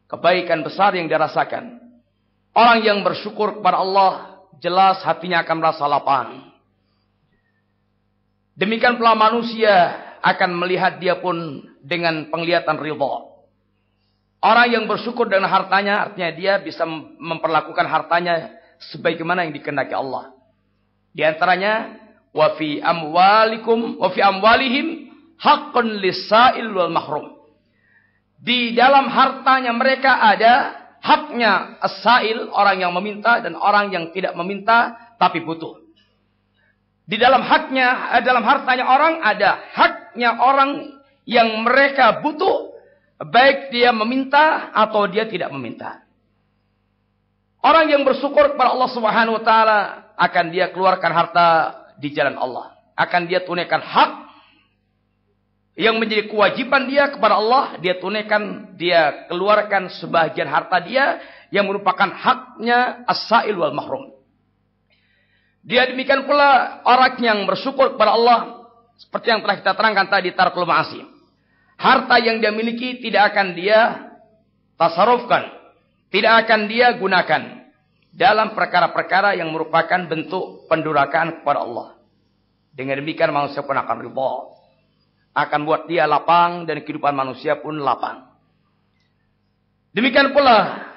A: Kebaikan besar yang dia rasakan. Orang yang bersyukur kepada Allah, jelas hatinya akan merasa lapang. Demikian pula manusia akan melihat dia pun dengan penglihatan ridha. Orang yang bersyukur dengan hartanya, artinya dia bisa memperlakukan hartanya sebagaimana yang dikehendaki Allah. Di antaranya, wa fi amwalikum wa fi amwalihim haqqun lis-sa'il wal mahrum. Di dalam hartanya mereka ada haknya as-sa'il, orang yang meminta, dan orang yang tidak meminta tapi butuh. Di dalam hartanya orang ada haknya orang yang mereka butuh, baik dia meminta atau dia tidak meminta. Orang yang bersyukur kepada Allah Subhanahu wa taala akan dia keluarkan harta di jalan Allah. Akan dia tunaikan hak yang menjadi kewajiban dia kepada Allah, dia tunaikan, dia keluarkan sebagian harta dia yang merupakan haknya as-sa'il wal mahrum. Dia demikian pula orang yang bersyukur kepada Allah, seperti yang telah kita terangkan tadi, tarkul ma'asi. Harta yang dia miliki tidak akan dia tasarrufkan, tidak akan dia gunakan dalam perkara-perkara yang merupakan bentuk pendurakan kepada Allah. Dengan demikian manusia pun akan ridha, akan buat dia lapang, dan kehidupan manusia pun lapang. Demikian pula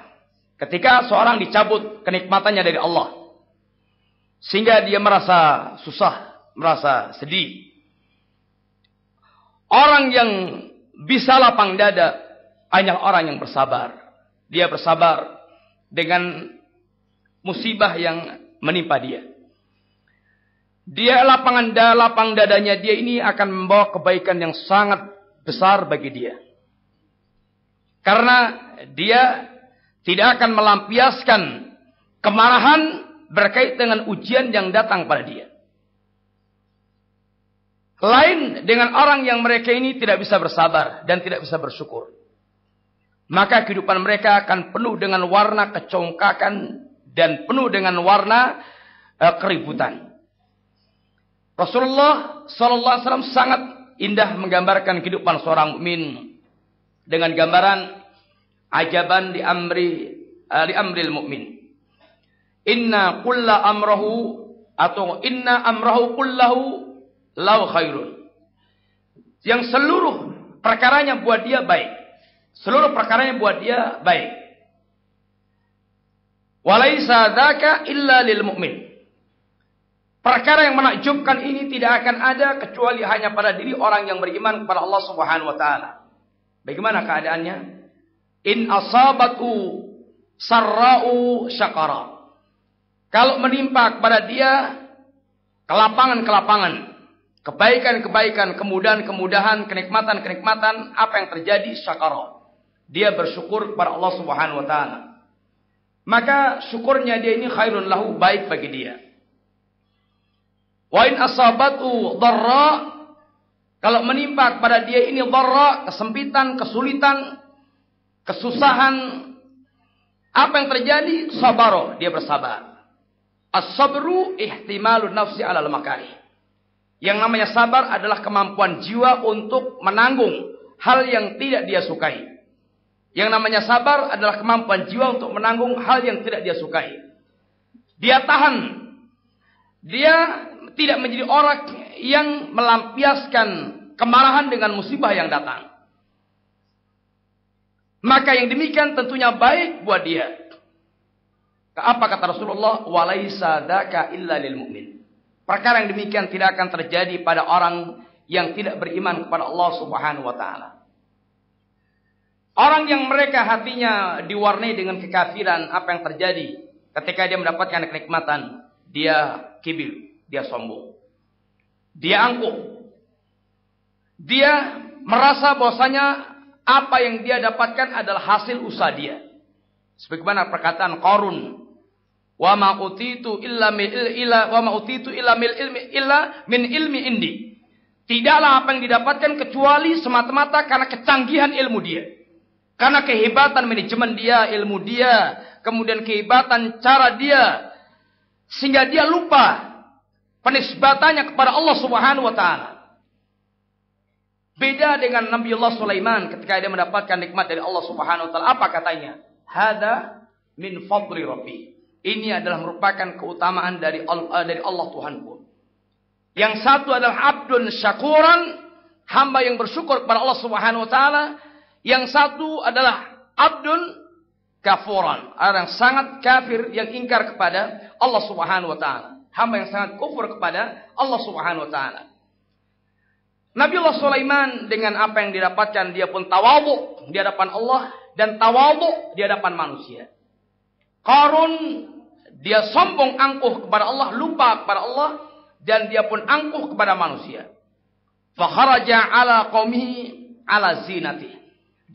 A: ketika seorang dicabut kenikmatannya dari Allah, sehingga dia merasa susah, merasa sedih. Orang yang bisa lapang dada hanya orang yang bersabar. Dia bersabar dengan musibah yang menimpa dia. Dia lapang dadanya dia ini akan membawa kebaikan yang sangat besar bagi dia. Karena dia tidak akan melampiaskan kemarahan berkait dengan ujian yang datang pada dia. Lain dengan orang yang mereka ini tidak bisa bersabar dan tidak bisa bersyukur. Maka kehidupan mereka akan penuh dengan warna kecongkakan dan penuh dengan warna keributan. Rasulullah SAW sangat indah menggambarkan kehidupan seorang mukmin dengan gambaran ajaban li amril mukmin. Inna kulla amrahu atau inna amrahu kullahu lau khairun. Yang seluruh perkaranya buat dia baik. Seluruh perkaranya buat dia baik. Walaisa dzaka illa lil mu'min. Perkara yang menakjubkan ini tidak akan ada kecuali hanya pada diri orang yang beriman kepada Allah Subhanahu wa taala. Bagaimana keadaannya? In asabatu sarra'u syakara. Kalau menimpa kepada dia kelapangan-kelapangan, kebaikan-kebaikan, kemudahan-kemudahan, kenikmatan-kenikmatan, apa yang terjadi? Syakara. Dia bersyukur kepada Allah Subhanahu wa taala. Maka syukurnya dia ini khairun lahu, baik bagi dia. Wa in asabatu dharra, kalau menimpa kepada dia ini dharra, kesempitan, kesulitan, kesusahan, apa yang terjadi? Sabaro, dia bersabar. As-sabru ihtimalun nafsi 'alal makarih. Yang namanya sabar adalah kemampuan jiwa untuk menanggung hal yang tidak dia sukai. Yang namanya sabar adalah kemampuan jiwa untuk menanggung hal yang tidak dia sukai. Dia tahan. Dia tidak menjadi orang yang melampiaskan kemarahan dengan musibah yang datang. Maka yang demikian tentunya baik buat dia. Apa kata Rasulullah? Walaisa dzaka illa lil mu'min. Perkara yang demikian tidak akan terjadi pada orang yang tidak beriman kepada Allah Subhanahu wa taala. Orang yang mereka hatinya diwarnai dengan kekafiran, apa yang terjadi? Ketika dia mendapatkan kenikmatan, dia kibir, dia sombong. Dia angkuh. Dia merasa bahwasanya apa yang dia dapatkan adalah hasil usaha dia. Sebagaimana perkataan Qarun, wa ma utitu illa min ilmi indi. Tidaklah apa yang didapatkan kecuali semata-mata karena kecanggihan ilmu dia. Karena kehebatan manajemen dia, ilmu dia, kemudian kehebatan cara dia, sehingga dia lupa penisbatannya kepada Allah Subhanahu wa taala. Beda dengan Nabiullah Sulaiman ketika dia mendapatkan nikmat dari Allah Subhanahu wa taala, apa katanya? Hada min fadli rabbi. Ini adalah merupakan keutamaan dari Allah Tuhanku. Yang satu adalah abdun syakuran, hamba yang bersyukur kepada Allah Subhanahu wa taala. Yang satu adalah abdun kafuran, orang yang sangat kafir yang ingkar kepada Allah Subhanahu wa taala. Hamba yang sangat kufur kepada Allah Subhanahu wa taala. Nabiullah Sulaiman dengan apa yang didapatkan, dia pun tawadhu di hadapan Allah dan tawadhu di hadapan manusia. Qarun, dia sombong angkuh kepada Allah, lupa kepada Allah, dan dia pun angkuh kepada manusia. Fa kharaja ala qaumihi ala zinati.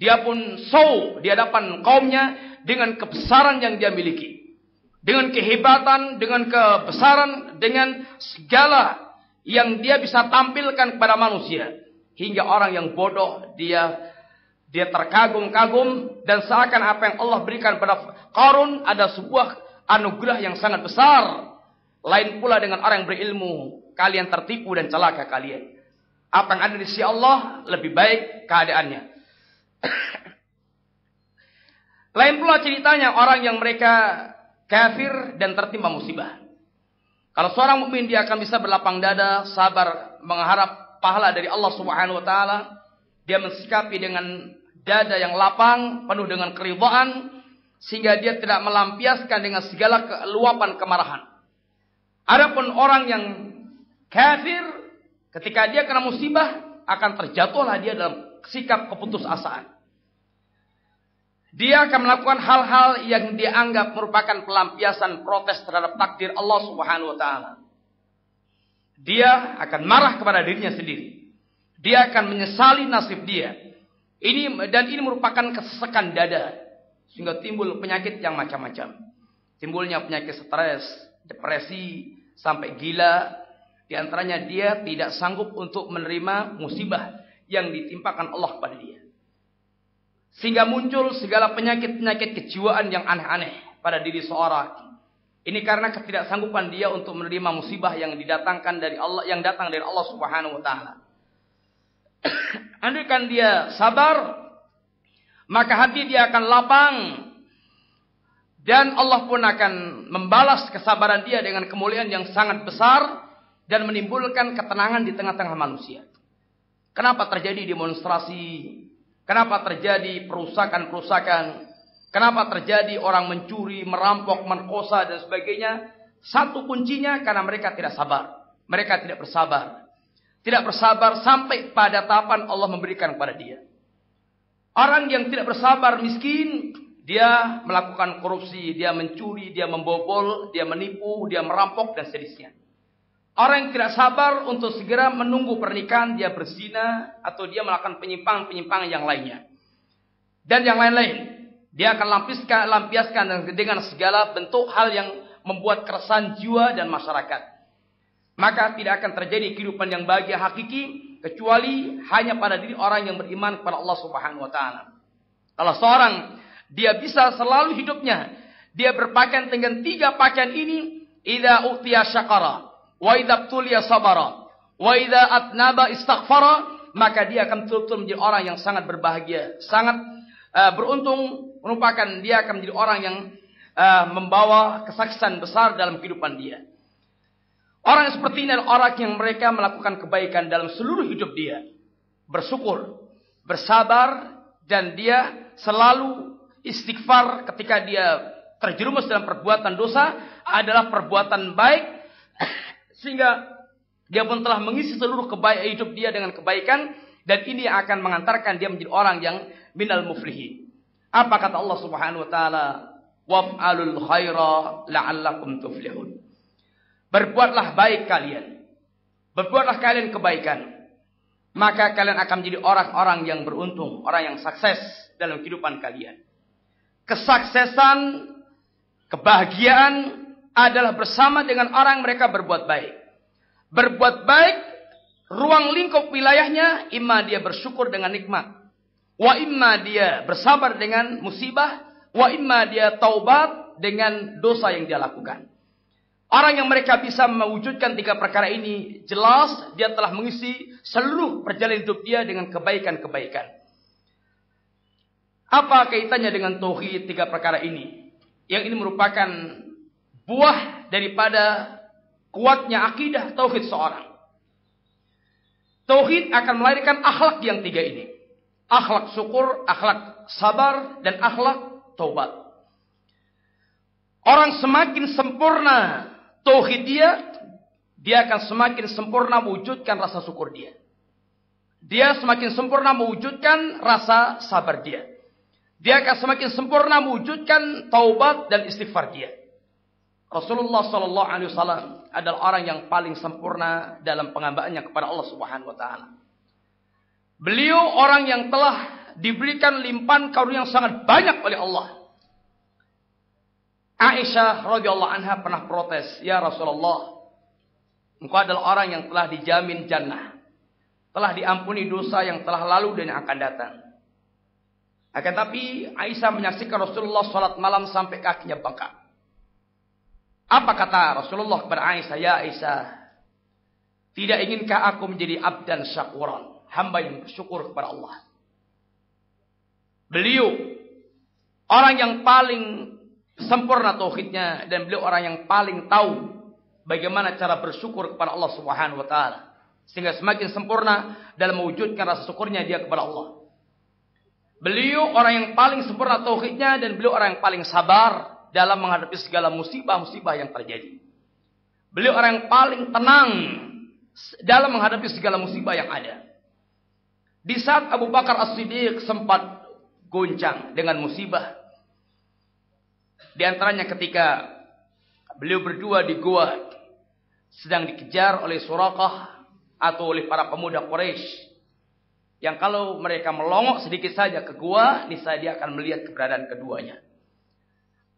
A: Dia pun show di hadapan kaumnya dengan kebesaran yang dia miliki. Dengan kehebatan, dengan kebesaran, dengan segala yang dia bisa tampilkan kepada manusia. Hingga orang yang bodoh, dia terkagum-kagum, dan seakan apa yang Allah berikan pada Qarun ada sebuah anugerah yang sangat besar. Lain pula dengan orang yang berilmu, kalian tertipu dan celaka kalian. Apa yang ada di sisi Allah lebih baik keadaannya. Lain pula ceritanya orang yang mereka kafir dan tertimpa musibah. Kalau seorang mukmin, dia akan bisa berlapang dada, sabar, mengharap pahala dari Allah Subhanahu wa taala. Dia mensikapi dengan dada yang lapang, penuh dengan keridhaan, sehingga dia tidak melampiaskan dengan segala luapan kemarahan. Adapun orang yang kafir, ketika dia kena musibah, akan terjatuhlah dia dalam sikap keputusasaan. Dia akan melakukan hal-hal yang dianggap merupakan pelampiasan protes terhadap takdir Allah Subhanahu wa taala. Dia akan marah kepada dirinya sendiri. Dia akan menyesali nasib dia. Ini merupakan kesesakan dada, sehingga timbul penyakit yang macam-macam. Timbulnya penyakit stres, depresi, sampai gila. Di antaranya dia tidak sanggup untuk menerima musibah yang ditimpakan Allah kepada dia. Sehingga muncul segala penyakit-penyakit kejiwaan yang aneh-aneh pada diri seorang. Ini karena ketidaksanggupan dia untuk menerima musibah yang didatangkan dari Allah, yang datang dari Allah Subhanahu wa taala. Andaikan dia sabar, maka hati dia akan lapang, dan Allah pun akan membalas kesabaran dia dengan kemuliaan yang sangat besar dan menimbulkan ketenangan di tengah-tengah manusia. Kenapa terjadi demonstrasi? Kenapa terjadi perusakan-perusakan? Kenapa terjadi orang mencuri, merampok, merkosa dan sebagainya? Satu kuncinya karena mereka tidak sabar. Mereka tidak bersabar. Tidak bersabar sampai pada tahapan Allah memberikan kepada dia. Orang yang tidak bersabar miskin, dia melakukan korupsi, dia mencuri, dia membobol, dia menipu, dia merampok dan seterusnya. Orang yang tidak sabar untuk segera menunggu pernikahan, dia berzina atau dia melakukan penyimpangan-penyimpangan yang lainnya. Dan yang lain-lain. Dia akan lampiaskan dengan segala bentuk hal yang membuat keresahan jiwa dan masyarakat. Maka tidak akan terjadi kehidupan yang bahagia hakiki kecuali hanya pada diri orang yang beriman kepada Allah Subhanahu wa taala. Kalau seorang dia bisa selalu hidupnya dia berpakaian dengan 3 pakaian ini, idza utiya syakara, wa idza tuliya sabara, wa idza atnaba istaghfara, maka dia akan betul-betul menjadi orang yang sangat berbahagia, sangat beruntung, merupakan dia akan menjadi orang yang membawa kesuksesan besar dalam kehidupan dia. Orang yang seperti ini adalah orang yang mereka melakukan kebaikan dalam seluruh hidup dia. Bersyukur, bersabar, dan dia selalu istighfar ketika dia terjerumus dalam perbuatan dosa adalah perbuatan baik. Sehingga dia pun telah mengisi seluruh hidup dia dengan kebaikan. Dan ini akan mengantarkan dia menjadi orang yang minal muflihin. Apa kata Allah Subhanahu wa taala? Waf'alul khaira la'allakum tuflihun. Berbuatlah baik kalian. Berbuatlah kalian kebaikan. Maka kalian akan menjadi orang-orang yang beruntung. Orang yang sukses dalam kehidupan kalian. Kesuksesan, kebahagiaan adalah bersama dengan orang mereka berbuat baik. Berbuat baik, ruang lingkup wilayahnya, imma dia bersyukur dengan nikmat. Wa imma dia bersabar dengan musibah. Wa imma dia taubat dengan dosa yang dia lakukan. Orang yang mereka bisa mewujudkan 3 perkara ini, jelas dia telah mengisi seluruh perjalanan hidup dia dengan kebaikan-kebaikan. Apa kaitannya dengan tauhid 3 perkara ini? Yang ini merupakan buah daripada kuatnya akidah tauhid seorang. Tauhid akan melahirkan akhlak yang 3 ini. Akhlak syukur, akhlak sabar, dan akhlak taubat. Orang semakin sempurna tauhid dia akan semakin sempurna mewujudkan rasa syukur dia. Dia semakin sempurna mewujudkan rasa sabar dia. Dia akan semakin sempurna mewujudkan taubat dan istighfar dia. Rasulullah sallallahu alaihi wasallam adalah orang yang paling sempurna dalam pengambaannya kepada Allah Subhanahu wa taala. Beliau orang yang telah diberikan limpahan karunia yang sangat banyak oleh Allah. Aisyah radhiyallahu anha pernah protes, "Ya Rasulullah, engkau adalah orang yang telah dijamin jannah. Telah diampuni dosa yang telah lalu dan yang akan datang." Akan tapi Aisyah menyaksikan Rasulullah salat malam sampai kakinya bengkak. Apa kata Rasulullah kepada Aisyah? "Ya Aisyah, tidak inginkah aku menjadi abdan syakuran, hamba yang bersyukur kepada Allah?" Beliau orang yang paling sempurna tauhidnya dan beliau orang yang paling tahu bagaimana cara bersyukur kepada Allah Subhanahu wa taala. Sehingga semakin sempurna dalam mewujudkan rasa syukurnya dia kepada Allah. Beliau orang yang paling sempurna tauhidnya dan beliau orang yang paling sabar dalam menghadapi segala musibah-musibah yang terjadi. Beliau orang yang paling tenang dalam menghadapi segala musibah yang ada. Di saat Abu Bakar As-Siddiq sempat goncang dengan musibah, di antaranya ketika beliau berdua di gua sedang dikejar oleh Suraqah atau oleh para pemuda Quraisy yang kalau mereka melongok sedikit saja ke gua, niscaya dia akan melihat keberadaan keduanya.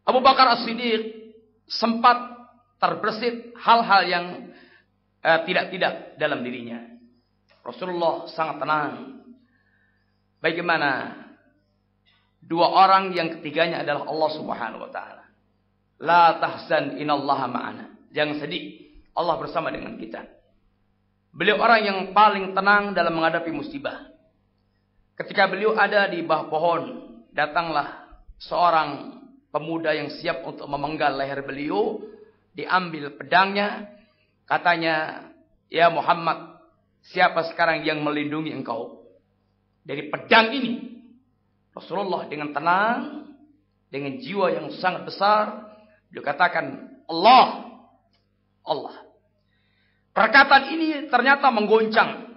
A: Abu Bakar As-Siddiq sempat terbersit hal-hal yang tidak dalam dirinya. Rasulullah sangat tenang. Bagaimana dua orang yang ketiganya adalah Allah Subhanahu wa taala. La tahzan innallaha ma'ana. Jangan sedih, Allah bersama dengan kita. Beliau orang yang paling tenang dalam menghadapi musibah. Ketika beliau ada di bawah pohon, datanglah seorang pemuda yang siap untuk memenggal leher beliau, diambil pedangnya, katanya, "Ya Muhammad, siapa sekarang yang melindungi engkau dari pedang ini?" Rasulullah dengan tenang, dengan jiwa yang sangat besar, beliau katakan, "Allah, Allah." Perkataan ini ternyata menggoncang.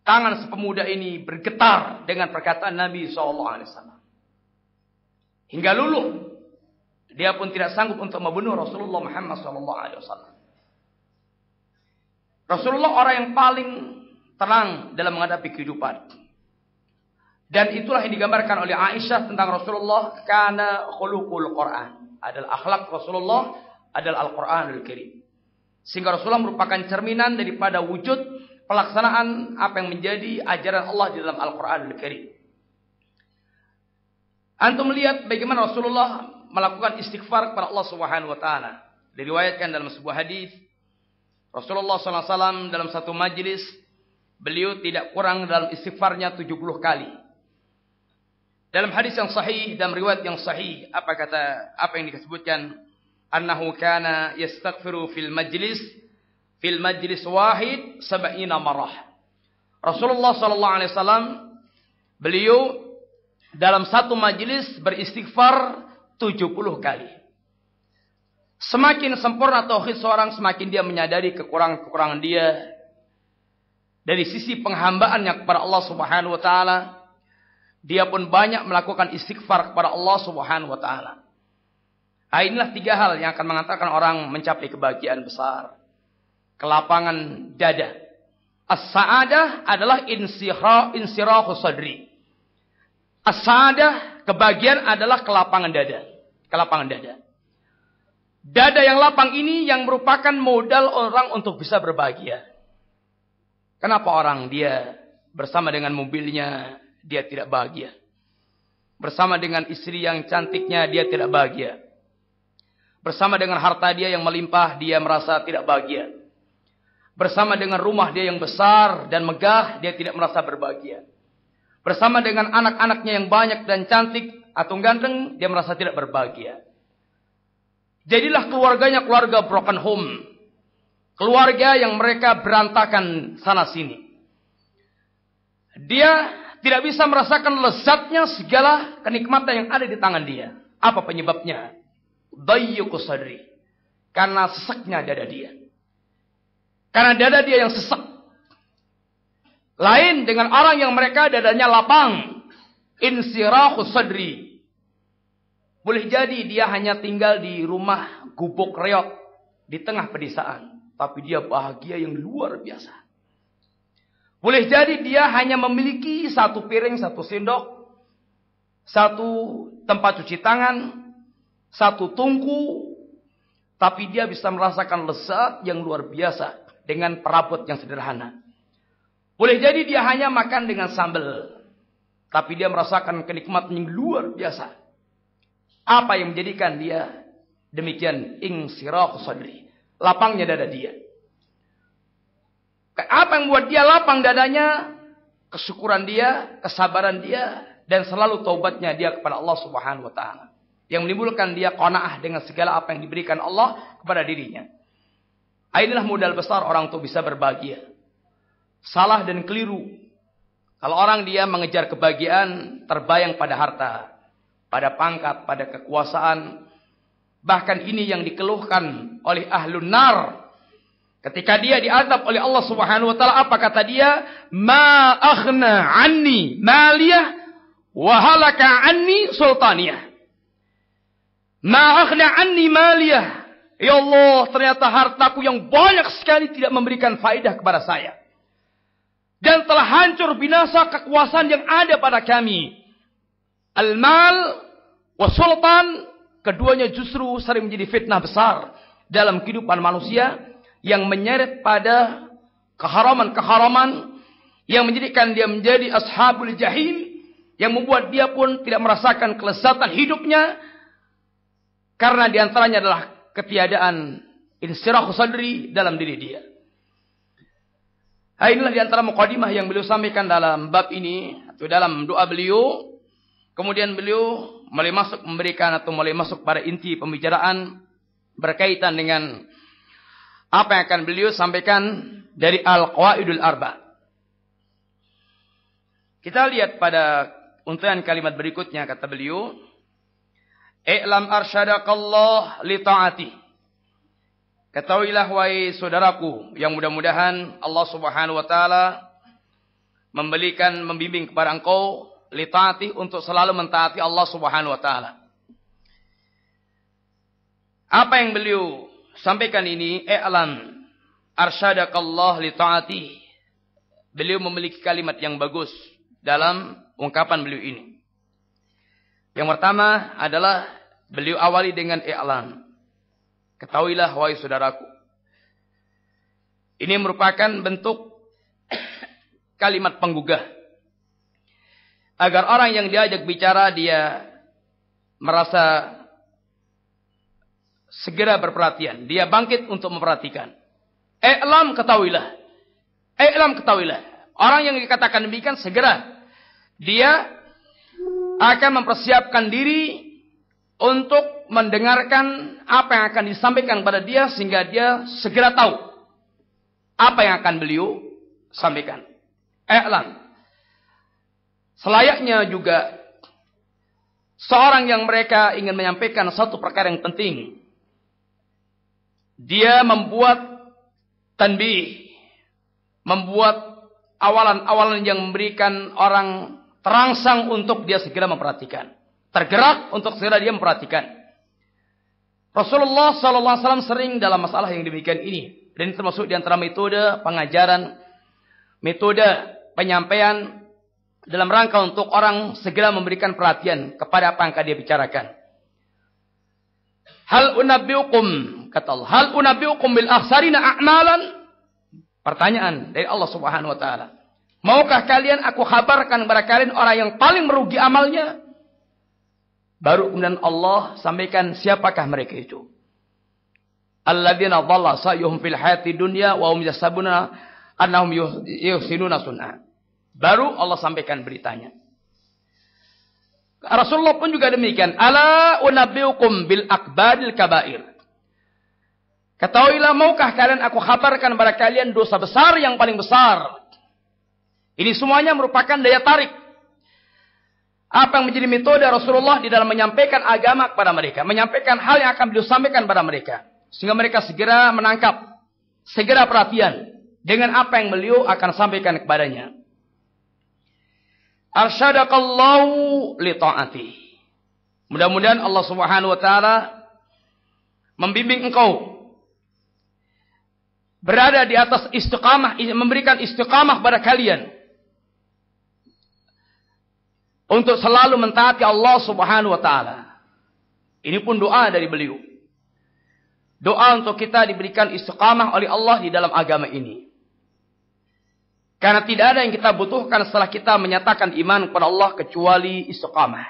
A: Tangan sepemuda ini bergetar dengan perkataan Nabi SAW. Hingga luluh. Dia pun tidak sanggup untuk membunuh Rasulullah Muhammad SAW. Rasulullah orang yang paling tenang dalam menghadapi kehidupan. Dan itulah yang digambarkan oleh Aisyah tentang Rasulullah, kana khuluqul Quran. Adalah akhlak Rasulullah, adalah Al-Quranul Karim. Sehingga Rasulullah merupakan cerminan daripada wujud pelaksanaan apa yang menjadi ajaran Allah di dalam Al-Quranul Karim. Antum melihat bagaimana Rasulullah melakukan istighfar kepada Allah Subhanahu wa taala. Diriwayatkan dalam sebuah hadis, Rasulullah SAW dalam satu majlis, beliau tidak kurang dalam istighfarnya 70 kali. Dalam hadis yang sahih, dalam riwayat yang sahih, apa yang disebutkan, annahu kana yastaghfiru fil majlis wahid 70 marrah. Rasulullah SAW beliau dalam satu majlis beristighfar 70 kali. Semakin sempurna tauhid seorang, semakin dia menyadari kekurangan-kekurangan dia dari sisi penghambaannya kepada Allah Subhanahu wa taala. Dia pun banyak melakukan istighfar kepada Allah Subhanahu wa taala. Inilah 3 hal yang akan mengantarkan orang mencapai kebahagiaan besar. Kelapangan dada. As-sa'adah adalah insirahu sadri. As-sa'adah, kebahagiaan adalah kelapangan dada. Kelapangan dada. Dada yang lapang ini yang merupakan modal orang untuk bisa berbahagia. Kenapa orang dia bersama dengan mobilnya, dia tidak bahagia? Bersama dengan istri yang cantiknya, dia tidak bahagia. Bersama dengan harta dia yang melimpah, dia merasa tidak bahagia. Bersama dengan rumah dia yang besar dan megah, dia tidak merasa berbahagia. Bersama dengan anak-anaknya yang banyak dan cantik atau ganteng, dia merasa tidak berbahagia. Jadilah keluarganya keluarga broken home. Keluarga yang mereka berantakan sana sini. Dia tidak bisa merasakan lezatnya segala kenikmatan yang ada di tangan dia. Apa penyebabnya? Dayyuqu sadri. Karena sesaknya dada dia. Karena dada dia yang sesak. Lain dengan orang yang mereka dadanya lapang. Insirahu sadri. Boleh jadi dia hanya tinggal di rumah gubuk reot di tengah pedesaan. Tapi dia bahagia yang luar biasa. Boleh jadi dia hanya memiliki 1 piring, 1 sendok, 1 tempat cuci tangan, 1 tungku. Tapi dia bisa merasakan lezat yang luar biasa dengan perabot yang sederhana. Boleh jadi dia hanya makan dengan sambal. Tapi dia merasakan kenikmatan yang luar biasa. Apa yang menjadikan dia demikian? Insirahu sadri. Lapangnya dada dia. Apa yang membuat dia lapang dadanya? Kesyukuran dia, kesabaran dia, dan selalu taubatnya dia kepada Allah Subhanahu wa taala. Yang menimbulkan dia qanaah dengan segala apa yang diberikan Allah kepada dirinya. Inilah modal besar orang untuk bisa berbahagia. Salah dan keliru. Kalau orang dia mengejar kebahagiaan, terbayang pada harta, pada pangkat, pada kekuasaan. Bahkan ini yang dikeluhkan oleh ahlun nar. Ketika dia diazab oleh Allah Subhanahu wa taala, apa kata dia? Ma aghna anni maliyah wa halaka anni sultaniyah. Ma aghna anni maliyah. Ya Allah, ternyata hartaku yang banyak sekali tidak memberikan faedah kepada saya. Dan telah hancur binasa kekuasaan yang ada pada kami. Al-mal wa sultan, keduanya justru sering menjadi fitnah besar dalam kehidupan manusia yang menyeret pada keharaman-keharaman yang menjadikan dia menjadi ashabul jahim, yang membuat dia pun tidak merasakan kelezatan hidupnya karena diantaranya adalah ketiadaan insirahu sadri dalam diri dia. Inilah diantara muqaddimah yang beliau sampaikan dalam bab ini atau dalam doa beliau. Kemudian beliau mulai masuk pada inti pembicaraan berkaitan dengan apa yang akan beliau sampaikan dari Al-Qawaidul Arba. Kita lihat pada untayan kalimat berikutnya, kata beliau, "I'lam arsyadakallah li ta'ati." Ketahuilah wahai saudaraku yang mudah-mudahan Allah Subhanahu wa taala membimbing kepada engkau li ta'ati, untuk selalu mentaati Allah Subhanahu wa taala. Apa yang beliau sampaikan ini, i'lam, arsyadakallah li ta'ati. Beliau memiliki kalimat yang bagus dalam ungkapan beliau ini. Yang pertama adalah beliau awali dengan i'lam. Ketahuilah wahai saudaraku. Ini merupakan bentuk kalimat penggugah. Agar orang yang diajak bicara dia merasa segera berperhatian. Dia bangkit untuk memperhatikan. I'lam ketahuilah. I'lam ketahuilah. Orang yang dikatakan demikian segera. Dia akan mempersiapkan diri untuk mendengarkan apa yang akan disampaikan pada dia. Sehingga dia segera tahu apa yang akan beliau sampaikan. I'lam. Selayaknya juga seorang yang mereka ingin menyampaikan satu perkara yang penting. Dia membuat tanbih. Membuat awalan-awalan yang memberikan orang terangsang untuk dia segera memperhatikan. Tergerak untuk segera dia memperhatikan. Rasulullah SAW sering dalam masalah yang demikian ini. Dan ini termasuk di antara metode pengajaran. Metode penyampaian. Dalam rangka untuk orang segera memberikan perhatian kepada apa yang akan dia bicarakan. Hal unabbiukum, kata Allah. Hal unabbiukum bil akhsarina a'malan. Pertanyaan dari Allah Subhanahu wa taala. Maukah kalian aku kabarkan kepada kalian orang yang paling merugi amalnya? Baru kemudian Allah sampaikan siapakah mereka itu. Alladzina dhalla sa'yuhum fil hayati dunya wa hum yahsabuna annahum yuhsinuna sun'a. Baru Allah sampaikan beritanya. Rasulullah pun juga demikian. Ala unabbiukum bil akbaril kabair. Ketahuilah, maukah kalian aku kabarkan kepada kalian dosa besar yang paling besar. Ini semuanya merupakan daya tarik. Apa yang menjadi metode Rasulullah di dalam menyampaikan agama kepada mereka. Menyampaikan hal yang akan beliau sampaikan kepada mereka. Sehingga mereka segera menangkap. Segera perhatian. Dengan apa yang beliau akan sampaikan kepadanya. Arsyadakallahu li ta'ati. Mudah-mudahan Allah Subhanahu wa taala membimbing engkau berada di atas istiqamah, memberikan istiqamah pada kalian untuk selalu mentaati Allah Subhanahu wa taala. Ini pun doa dari beliau. Doa untuk kita diberikan istiqamah oleh Allah di dalam agama ini. Karena tidak ada yang kita butuhkan setelah kita menyatakan iman kepada Allah kecuali istiqamah.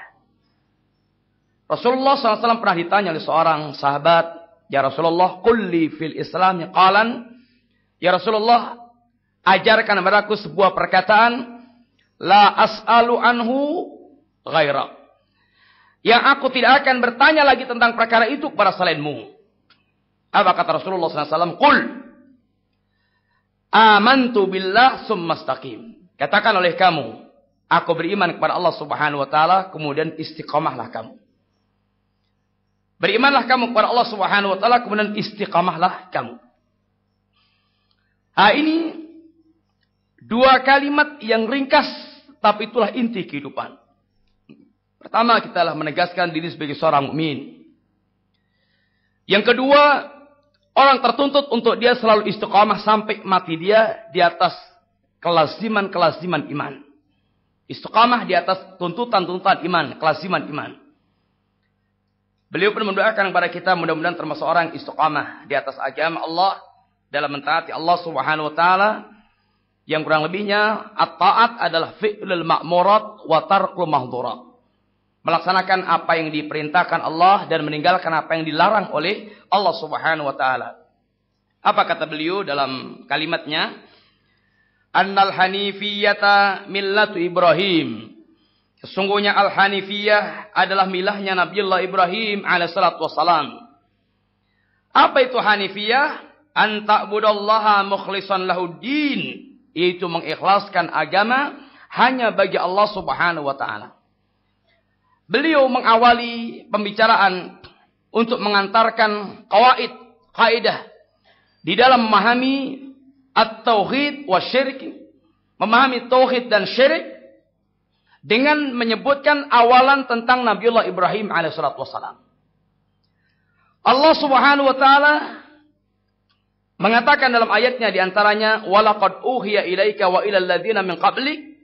A: Rasulullah SAW pernah ditanya oleh seorang sahabat, ya Rasulullah, qulli fil Islam qalan, ya Rasulullah, ajarkan kepadaku sebuah perkataan, la as'alu anhu ghaira. Yang aku tidak akan bertanya lagi tentang perkara itu kepada selainmu. Apa kata Rasulullah SAW? Qul amantu billah summastaqim. Katakan oleh kamu, aku beriman kepada Allah Subhanahu wa taala, kemudian istiqamahlah kamu. Berimanlah kamu kepada Allah Subhanahu wa taala, kemudian istiqamahlah kamu. Ini dua kalimat yang ringkas, tapi itulah inti kehidupan. Pertama, kita telah menegaskan diri sebagai seorang mukmin. Yang kedua, orang tertuntut untuk dia selalu istiqamah sampai mati dia di atas kelaziman-kelaziman iman. Istiqamah di atas tuntutan-tuntutan iman, kelaziman iman. Beliau pun mendoakan kepada kita mudah-mudahan termasuk orang istiqamah di atas agama Allah dalam mentaati Allah Subhanahu wa taala. Yang kurang lebihnya at-ta'at adalah fi'lul ma'murat wa tarkul mahdhurat. Melaksanakan apa yang diperintahkan Allah dan meninggalkan apa yang dilarang oleh Allah Subhanahu wa taala. Apa kata beliau dalam kalimatnya? Annal hanifiyata millatu Ibrahim. Sesungguhnya al-hanifiyah adalah milahnya Nabiullah Ibrahim alaihissalatu wassalam. Apa itu hanifiyah? An ta'budallaha mukhlishan lahuddin, yaitu mengikhlaskan agama hanya bagi Allah Subhanahu wa taala. Beliau mengawali pembicaraan untuk mengantarkan kaidah di dalam memahami at-tauhid wa syirik, memahami tauhid dan syirik dengan menyebutkan awalan tentang Nabiullah Ibrahim alaihissalatu wassalam. Allah Subhanahu wa taala mengatakan dalam ayatnya di antaranya walaqad uhiya ilaika wa ilal ladzina min qablik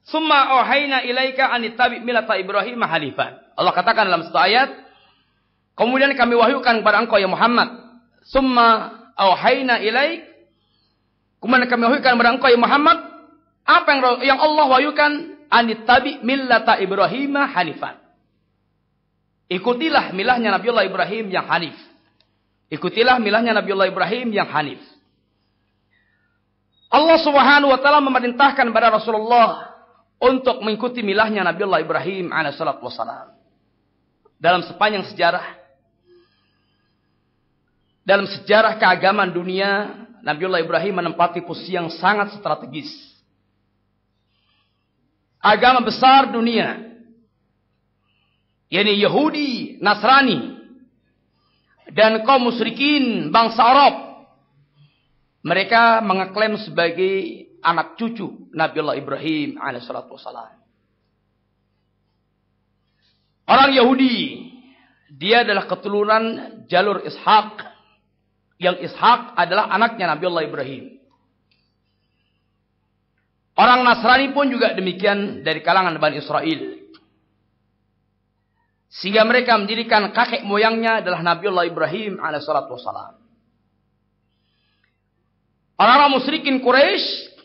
A: summa auhayna ilaika an ittabi' millata Ibrahim hanifan. Allah katakan dalam satu ayat, kemudian kami wahyukan kepada engkau ya Muhammad, summa auhayna ilaik, kemudian kami wahyukan kepada engkau ya Muhammad, apa yang Allah wahyukan, an ittabi' millata Ibrahim hanifan. Ikutilah milahnya Nabiullah Ibrahim yang hanif. Ikutilah milahnya Nabiullah Ibrahim yang hanif. Allah Subhanahu wa taala memerintahkan kepada Rasulullah untuk mengikuti milahnya Nabiullah Ibrahim alaihissalatu wassalam. Dalam sepanjang sejarah, dalam sejarah keagamaan dunia, Nabiullah Ibrahim menempati posisi yang sangat strategis. Agama besar dunia, yakni Yahudi, Nasrani, dan kaum musyrikin bangsa Arab, mereka mengeklaim sebagai anak cucu Nabiullah Ibrahim alaihissalatu wassalam. Orang Yahudi, dia adalah keturunan jalur Ishak, yang Ishak adalah anaknya Nabiullah Ibrahim. Orang Nasrani pun juga demikian dari kalangan Bani Israel. Sehingga mereka mendirikan kakek moyangnya adalah Nabiullah Ibrahim alaihissalatu wassalam. Orang-orang musyrikin Quraisy,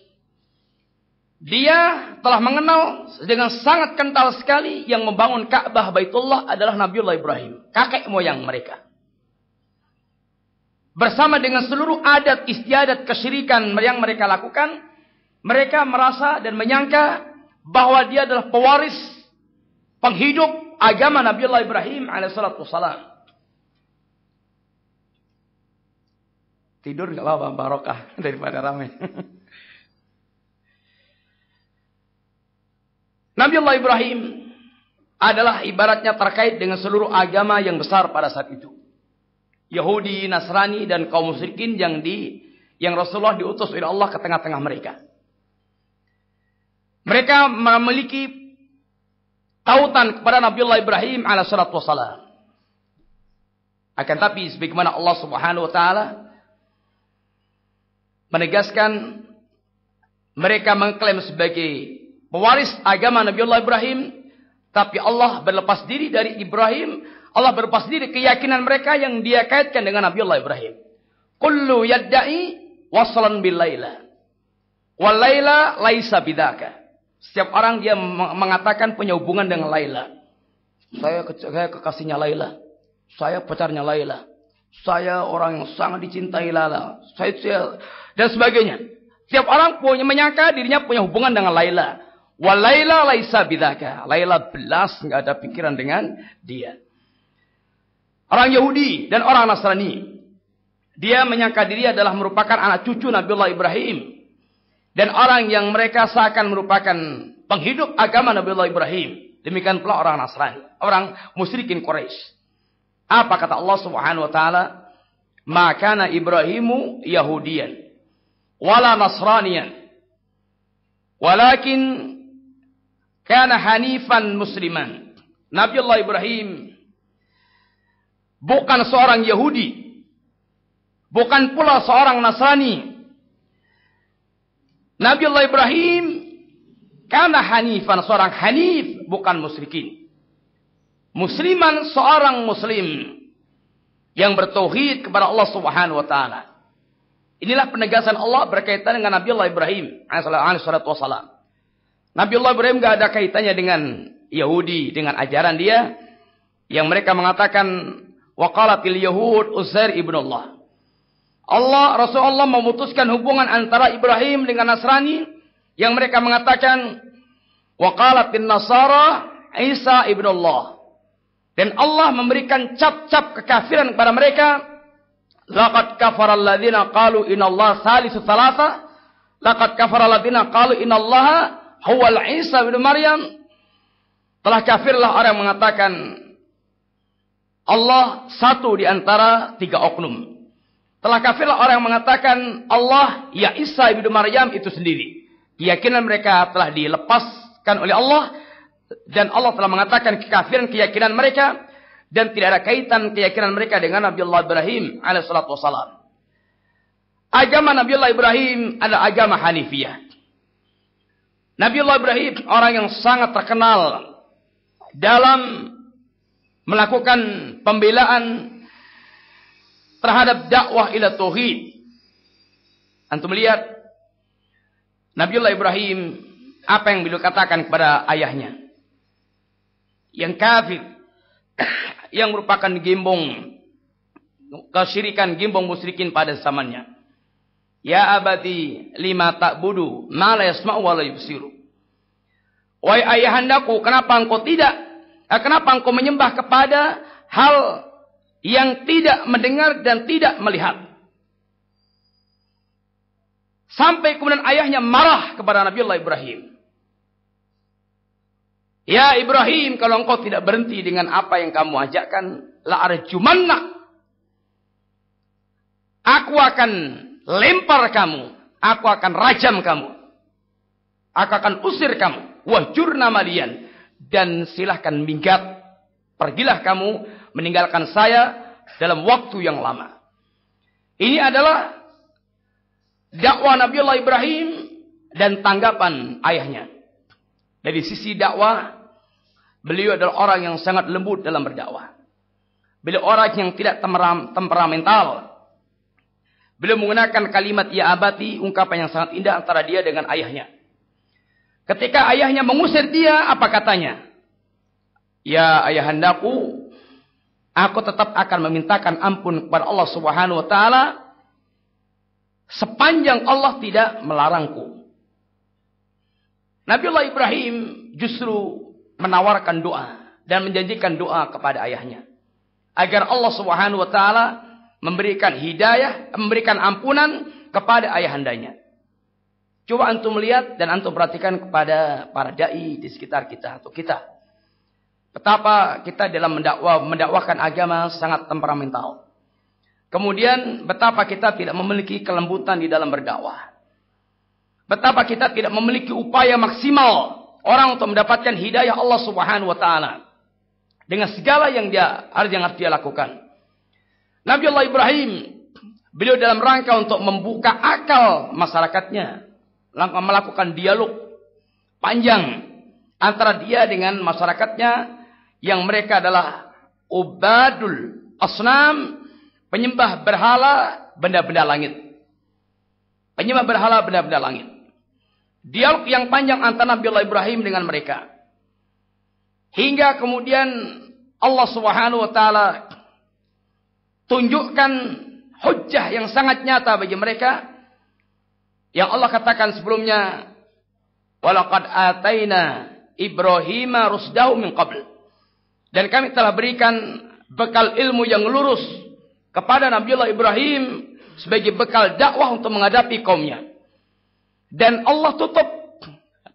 A: dia telah mengenal dengan sangat kental sekali yang membangun Ka'bah Baitullah adalah Nabiullah Ibrahim, kakek moyang mereka. Bersama dengan seluruh adat istiadat kesyirikan yang mereka lakukan, mereka merasa dan menyangka bahwa dia adalah pewaris, penghidup agama Nabiullah Ibrahim alaihissalatu wassalam. Tidur nggak apa-apa, barokah daripada ramai. Nabiullah Ibrahim adalah ibaratnya terkait dengan seluruh agama yang besar pada saat itu. Yahudi, Nasrani, dan kaum musyrikin yang Rasulullah diutus oleh Allah ke tengah-tengah mereka. Mereka memiliki tautan kepada Nabiullah Ibrahim alaihissalatu wassalam. Akan tapi sebagaimana Allah Subhanahu wa taala menegaskan, mereka mengklaim sebagai pewaris agama Nabiullah Ibrahim, tapi Allah berlepas diri dari Ibrahim. Allah berlepas diri keyakinan mereka yang dia kaitkan dengan Nabiullah Ibrahim. Kullu yadda'i waslan bil laila, wal laila laisa bidaka. Setiap orang dia mengatakan punya hubungan dengan Laila. Saya kekasihnya Laila, saya pacarnya Laila, saya orang yang sangat dicintai Laila, saya dan sebagainya. Setiap orang menyangka dirinya punya hubungan dengan Laila. Wa Laila laisa bidaka. Laila belas nggak ada pikiran dengan dia. Orang Yahudi dan orang Nasrani, dia menyangka diri adalah merupakan anak cucu Nabiullah Ibrahim. Dan orang yang mereka seakan merupakan penghidup agama Nabiullah Ibrahim. Demikian pula orang Nasrani, orang musyrikin Quraisy. Apa kata Allah Subhanahu wa taala? Ma kana Ibrahimu Yahudiyan wala Nasraniyan, walakin kana hanifan musliman. Nabiullah Ibrahim bukan seorang Yahudi, bukan pula seorang Nasrani. Nabiullah Ibrahim kana hanifan, seorang hanif, bukan musyrikin. Musliman, seorang muslim yang bertauhid kepada Allah Subhanahu wa taala. Inilah penegasan Allah berkaitan dengan Nabiullah Ibrahim alaihissalatu wassalam. Nabiullah Ibrahim enggak ada kaitannya dengan Yahudi, dengan ajaran dia yang mereka mengatakan waqalatil yahud Uzair ibnullah. Rasulullah memutuskan hubungan antara Ibrahim dengan Nasrani yang mereka mengatakan waqalatin nasara Isa ibnullah. Dan Allah memberikan cap-cap kekafiran kepada mereka. Laqad kafara alladziina qalu inallaha salisu tsalatsa. Laqad kafara alladziina qalu inallaha huwal Isa bin Maryam. Telah kafirlah orang yang mengatakan Allah satu di antara tiga oknum. Telah kafirlah orang yang mengatakan Allah ya Isa bin Maryam itu sendiri. Keyakinan mereka telah dilepaskan oleh Allah. Dan Allah telah mengatakan kekafiran keyakinan mereka. dan tidak ada kaitan keyakinan mereka dengan Nabiullah Ibrahim alaihissalatu wassalam. Agama Nabiullah Ibrahim adalah agama Hanifiyah. Nabiullah Ibrahim orang yang sangat terkenal dalam melakukan pembelaan terhadap dakwah ila tauhid. Antum lihat Nabiullah Ibrahim apa yang beliau katakan kepada ayahnya yang kafir, yang merupakan gembong kesyirikan, gembong musyrikin pada zamannya. Ya abati lima ta'budu ma la yasma'u wa la yubsiru. Wahai ayahandaku, kenapa engkau menyembah kepada hal yang tidak mendengar dan tidak melihat? Sampai kemudian ayahnya marah kepada Nabiullah Ibrahim. Ya Ibrahim, kalau engkau tidak berhenti dengan apa yang kamu ajakkan, la arjumannak. Aku akan lempar kamu, aku akan rajam kamu, aku akan usir kamu. Wahjurna malian, dan silahkan minggat, pergilah kamu meninggalkan saya dalam waktu yang lama. Ini adalah dakwah Nabiullah Ibrahim dan tanggapan ayahnya. Dari sisi dakwah, beliau adalah orang yang sangat lembut dalam berdakwah. Beliau orang yang tidak temperamental. Beliau menggunakan kalimat ya abati, ungkapan yang sangat indah antara dia dengan ayahnya. Ketika ayahnya mengusir dia, apa katanya? Ya ayahandaku, aku tetap akan memintakan ampun kepada Allah Subhanahu wa taala sepanjang Allah tidak melarangku. Nabiullah Ibrahim justru menawarkan doa dan menjanjikan doa kepada ayahnya agar Allah Subhanahu wa taala memberikan hidayah, memberikan ampunan kepada ayahandanya. Coba antum melihat dan antum perhatikan kepada para dai di sekitar kita atau kita. Betapa kita dalam mendakwahkan agama sangat temperamental. Kemudian betapa kita tidak memiliki kelembutan di dalam berdakwah. Betapa kita tidak memiliki upaya maksimal orang untuk mendapatkan hidayah Allah Subhanahu wa taala dengan segala yang harus dia lakukan. Nabiullah Ibrahim, beliau dalam rangka untuk membuka akal masyarakatnya, melakukan dialog panjang antara dia dengan masyarakatnya yang mereka adalah ubadul asnam, penyembah berhala benda-benda langit. Penyembah berhala benda-benda langit. Dialog yang panjang antara Nabiullah Ibrahim dengan mereka. Hingga kemudian Allah Subhanahu wa taala tunjukkan hujjah yang sangat nyata bagi mereka. Yang Allah katakan sebelumnya, walaqad ataina Ibrahima rusdahu min qabl. Dan kami telah berikan bekal ilmu yang lurus kepada Nabiullah Ibrahim sebagai bekal dakwah untuk menghadapi kaumnya. Dan Allah tutup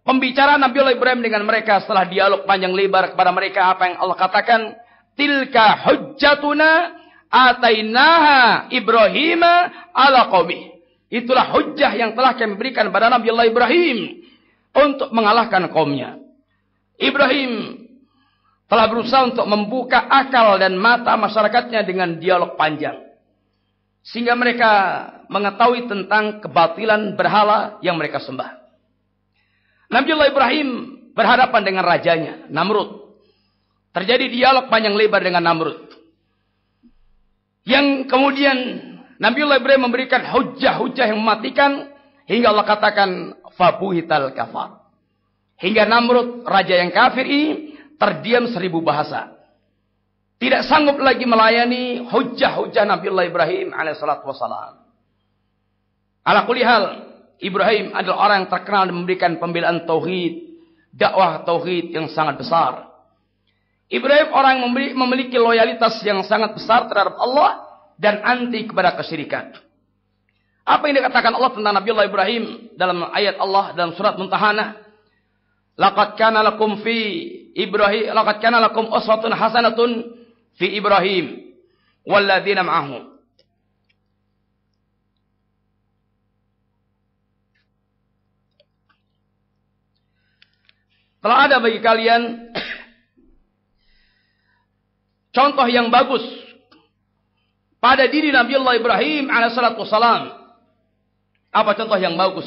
A: pembicaraan Nabiullah Ibrahim dengan mereka setelah dialog panjang lebar kepada mereka. Apa yang Allah katakan? Tilka hujjatuna atainaha Ibrahima ala qaumih. Itulah hujjah yang telah kami berikan kepada Nabiullah Ibrahim untuk mengalahkan kaumnya. Ibrahim telah berusaha untuk membuka akal dan mata masyarakatnya dengan dialog panjang. Sehingga mereka mengetahui tentang kebatilan berhala yang mereka sembah. Nabiullah Ibrahim berhadapan dengan rajanya, Namrud. Terjadi dialog panjang lebar dengan Namrud. Yang kemudian Nabiullah Ibrahim memberikan hujjah-hujjah yang mematikan. Hingga Allah katakan, fabuhital kafar. Hingga Namrud, raja yang kafir ini, terdiam 1000 bahasa. Tidak sanggup lagi melayani hujjah-hujjah Nabiullah Ibrahim alaihissalatu wassalam. Ala kulli hal, Ibrahim adalah orang yang terkenal dan memberikan pembelaan tauhid, dakwah tauhid yang sangat besar. Ibrahim orang yang memiliki loyalitas yang sangat besar terhadap Allah dan anti kepada kesyirikan. Apa yang dikatakan Allah tentang Nabiullah Ibrahim dalam ayat Allah dalam surat Mumtahanah? Laqad kana lakum uswatun hasanatun fi Ibrahim walladzina ma'ahu. Telah ada bagi kalian contoh yang bagus pada diri Nabiullah Ibrahim alaihissalatu wassalam. Apa contoh yang bagus?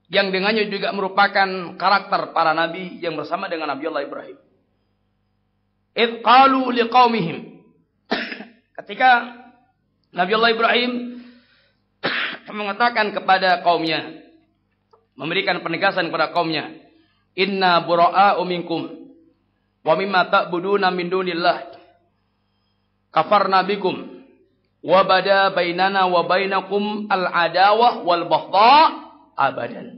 A: Yang dengannya juga merupakan karakter para nabi yang bersama dengan Nabiullah Ibrahim. Idh qalu liqaumihim. Ketika Nabiullah Ibrahim mengatakan kepada kaumnya, memberikan penegasan kepada kaumnya, inna bura'a'u minkum wa mimma ta'buduna min dunillah kafarna bikum wa bada bainana wa bainakum al-adawah wal baghdha abadan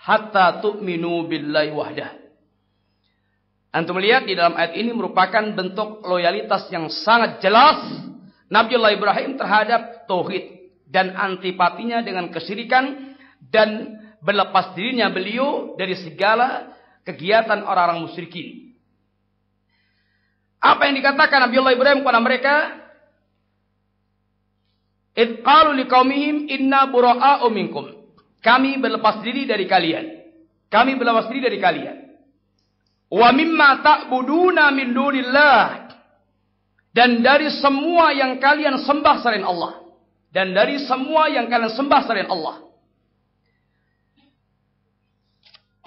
A: hatta tu'minu billahi wahdah. Antum lihat di dalam ayat ini merupakan bentuk loyalitas yang sangat jelas Nabiullah Ibrahim terhadap tauhid dan antipatinya dengan kesyirikan dan berlepas dirinya beliau dari segala kegiatan orang-orang musyrikin. Apa yang dikatakan Nabiullah Ibrahim kepada mereka? Idh qalu liqaumihim inna bura'a'u minkum. Kami berlepas diri dari kalian. Kami berlepas diri dari kalian. Wa mimma ta'buduna min dunillah. Dan dari semua yang kalian sembah selain Allah. Dan dari semua yang kalian sembah selain Allah.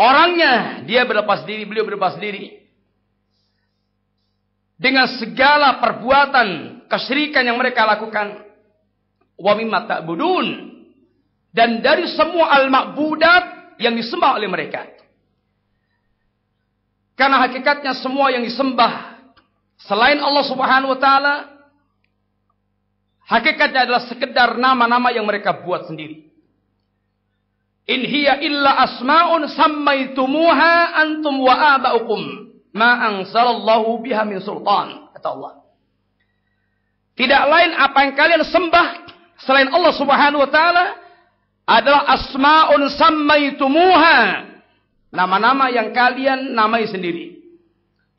A: Orangnya dia berlepas diri, beliau berlepas diri. Dengan segala perbuatan kesyirikan yang mereka lakukan. Wa mimma ta'budun. Dan dari semua al-ma'budat yang disembah oleh mereka. Karena hakikatnya semua yang disembah selain Allah Subhanahu wa taala hakikatnya adalah sekedar nama-nama yang mereka buat sendiri. In hiya illa asma'un sammaitumuha antum wa aba'ukum ma anzalallahu biha min sultan, kata Allah. Tidak lain apa yang kalian sembah selain Allah Subhanahu wa taala adalah asma'un sammaitumuha, nama-nama yang kalian namai sendiri.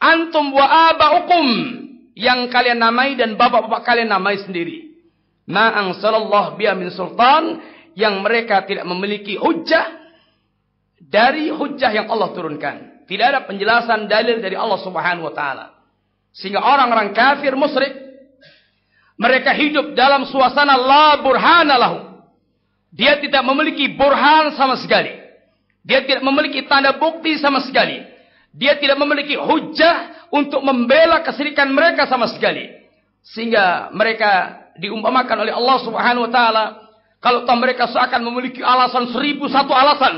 A: Antum wa aba'ukum, yang kalian namai dan bapak-bapak kalian namai sendiri. Ma anzalallahu biha min sultan, yang mereka tidak memiliki hujjah dari hujjah yang Allah turunkan. Tidak ada penjelasan dalil dari Allah Subhanahu wa taala. Sehingga orang-orang kafir musyrik mereka hidup dalam suasana la burhana lahu. Dia tidak memiliki burhan sama sekali. Dia tidak memiliki tanda bukti sama sekali. Dia tidak memiliki hujjah untuk membela kesyirikan mereka sama sekali. Sehingga mereka diumpamakan oleh Allah Subhanahu wa taala, kalau mereka seakan memiliki alasan 1001 alasan,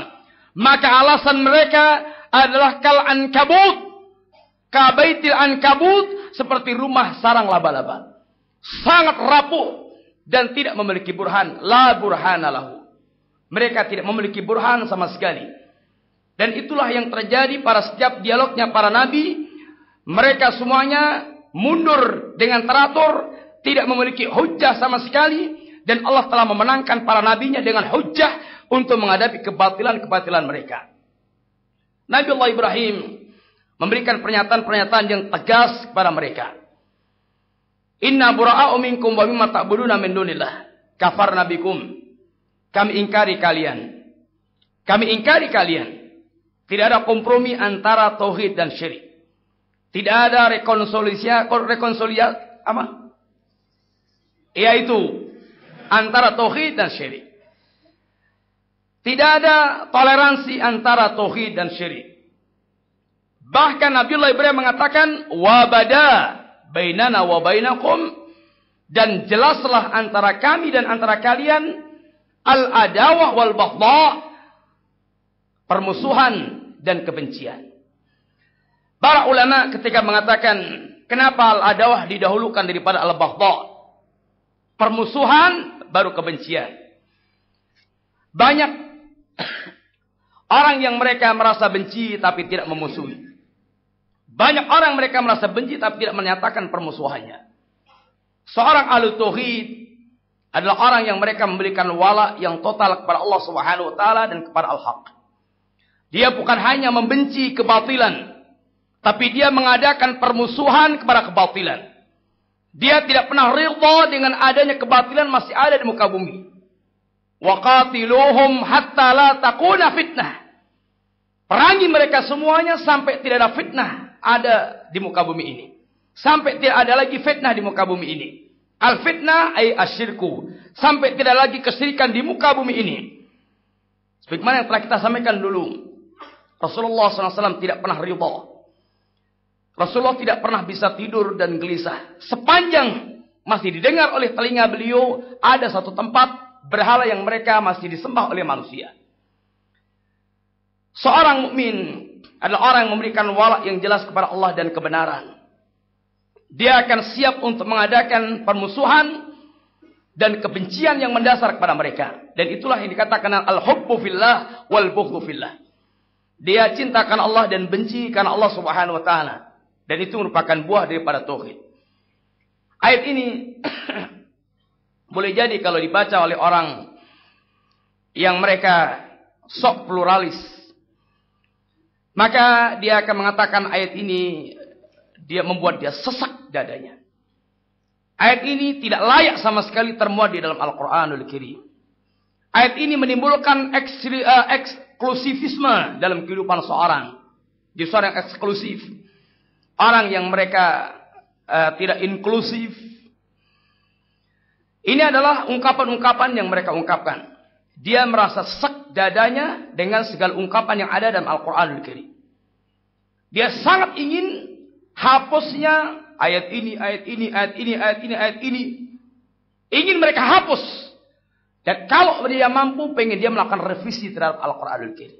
A: maka alasan mereka adalah kal ankabut, kabaitil ankabut, seperti rumah sarang laba-laba. Sangat rapuh dan tidak memiliki burhan, la burhana lahu. Mereka tidak memiliki burhan sama sekali. Dan itulah yang terjadi pada setiap dialognya para nabi. Mereka semuanya mundur dengan teratur, tidak memiliki hujjah sama sekali. Dan Allah telah memenangkan para nabinya dengan hujjah untuk menghadapi kebatilan-kebatilan mereka. Nabiullah Ibrahim memberikan pernyataan-pernyataan yang tegas kepada mereka. Inna bura'a'u minkum wa mimma ta'buduna min dunillah kafarna bikum. Kami ingkari kalian. Kami ingkari kalian. Tidak ada kompromi antara tauhid dan syirik. Tidak ada rekonsiliasi apa? Yaitu antara tauhid dan syirik. Tidak ada toleransi antara tauhid dan syirik. Bahkan Nabiullah Ibrahim mengatakan wabada bainana wa bainakum, dan jelaslah antara kami dan antara kalian al-adawah wal baghdha, permusuhan dan kebencian. Para ulama ketika mengatakan kenapa al-adawah didahulukan daripada al-baghdha, permusuhan baru kebencian. Banyak orang yang mereka merasa benci tapi tidak memusuhi. Banyak orang mereka merasa benci tapi tidak menyatakan permusuhannya. Seorang ahli tauhid adalah orang yang mereka memberikan wala yang total kepada Allah Subhanahu wa taala dan kepada al-haq. Dia bukan hanya membenci kebatilan, tapi dia mengadakan permusuhan kepada kebatilan. Dia tidak pernah ridha dengan adanya kebatilan masih ada di muka bumi. Wa qatiluhum hatta la takuna fitnah. Perangi mereka semuanya sampai tidak ada fitnah ada di muka bumi ini. Sampai tidak ada lagi fitnah di muka bumi ini. Al-fitnah ay asyirku. Sampai tidak lagi kesyirikan di muka bumi ini. Sebagaimana yang telah kita sampaikan dulu. Rasulullah SAW tidak pernah ridha. Rasulullah tidak pernah bisa tidur dan gelisah. Sepanjang masih didengar oleh telinga beliau, ada satu tempat berhala yang mereka masih disembah oleh manusia. Seorang mukmin adalah orang yang memberikan wala yang jelas kepada Allah dan kebenaran. Dia akan siap untuk mengadakan permusuhan dan kebencian yang mendasar kepada mereka. Dan itulah yang dikatakan al-hubbu fillah wal bughdhu fillah. Dia cinta karena Allah dan benci karena Allah Subhanahu wa taala. Dan itu merupakan buah daripada tauhid. Ayat ini boleh jadi kalau dibaca oleh orang yang mereka sok pluralis, maka dia akan mengatakan ayat ini dia membuat dia sesak dadanya. Ayat ini tidak layak sama sekali termuat di dalam Al-Quranul Karim. Ayat ini menimbulkan eksklusivisme dalam kehidupan seorang. Dia seorang eksklusif. Orang yang mereka tidak inklusif. Ini adalah ungkapan-ungkapan yang mereka ungkapkan. Dia merasa sesak dadanya dengan segala ungkapan yang ada dalam Al-Quranul Karim. Dia sangat ingin hapusnya ayat ini, ayat ini, ayat ini, ayat ini, ayat ini. Ingin mereka hapus. Dan kalau dia mampu, pengen dia melakukan revisi terhadap Al-Quranul Karim.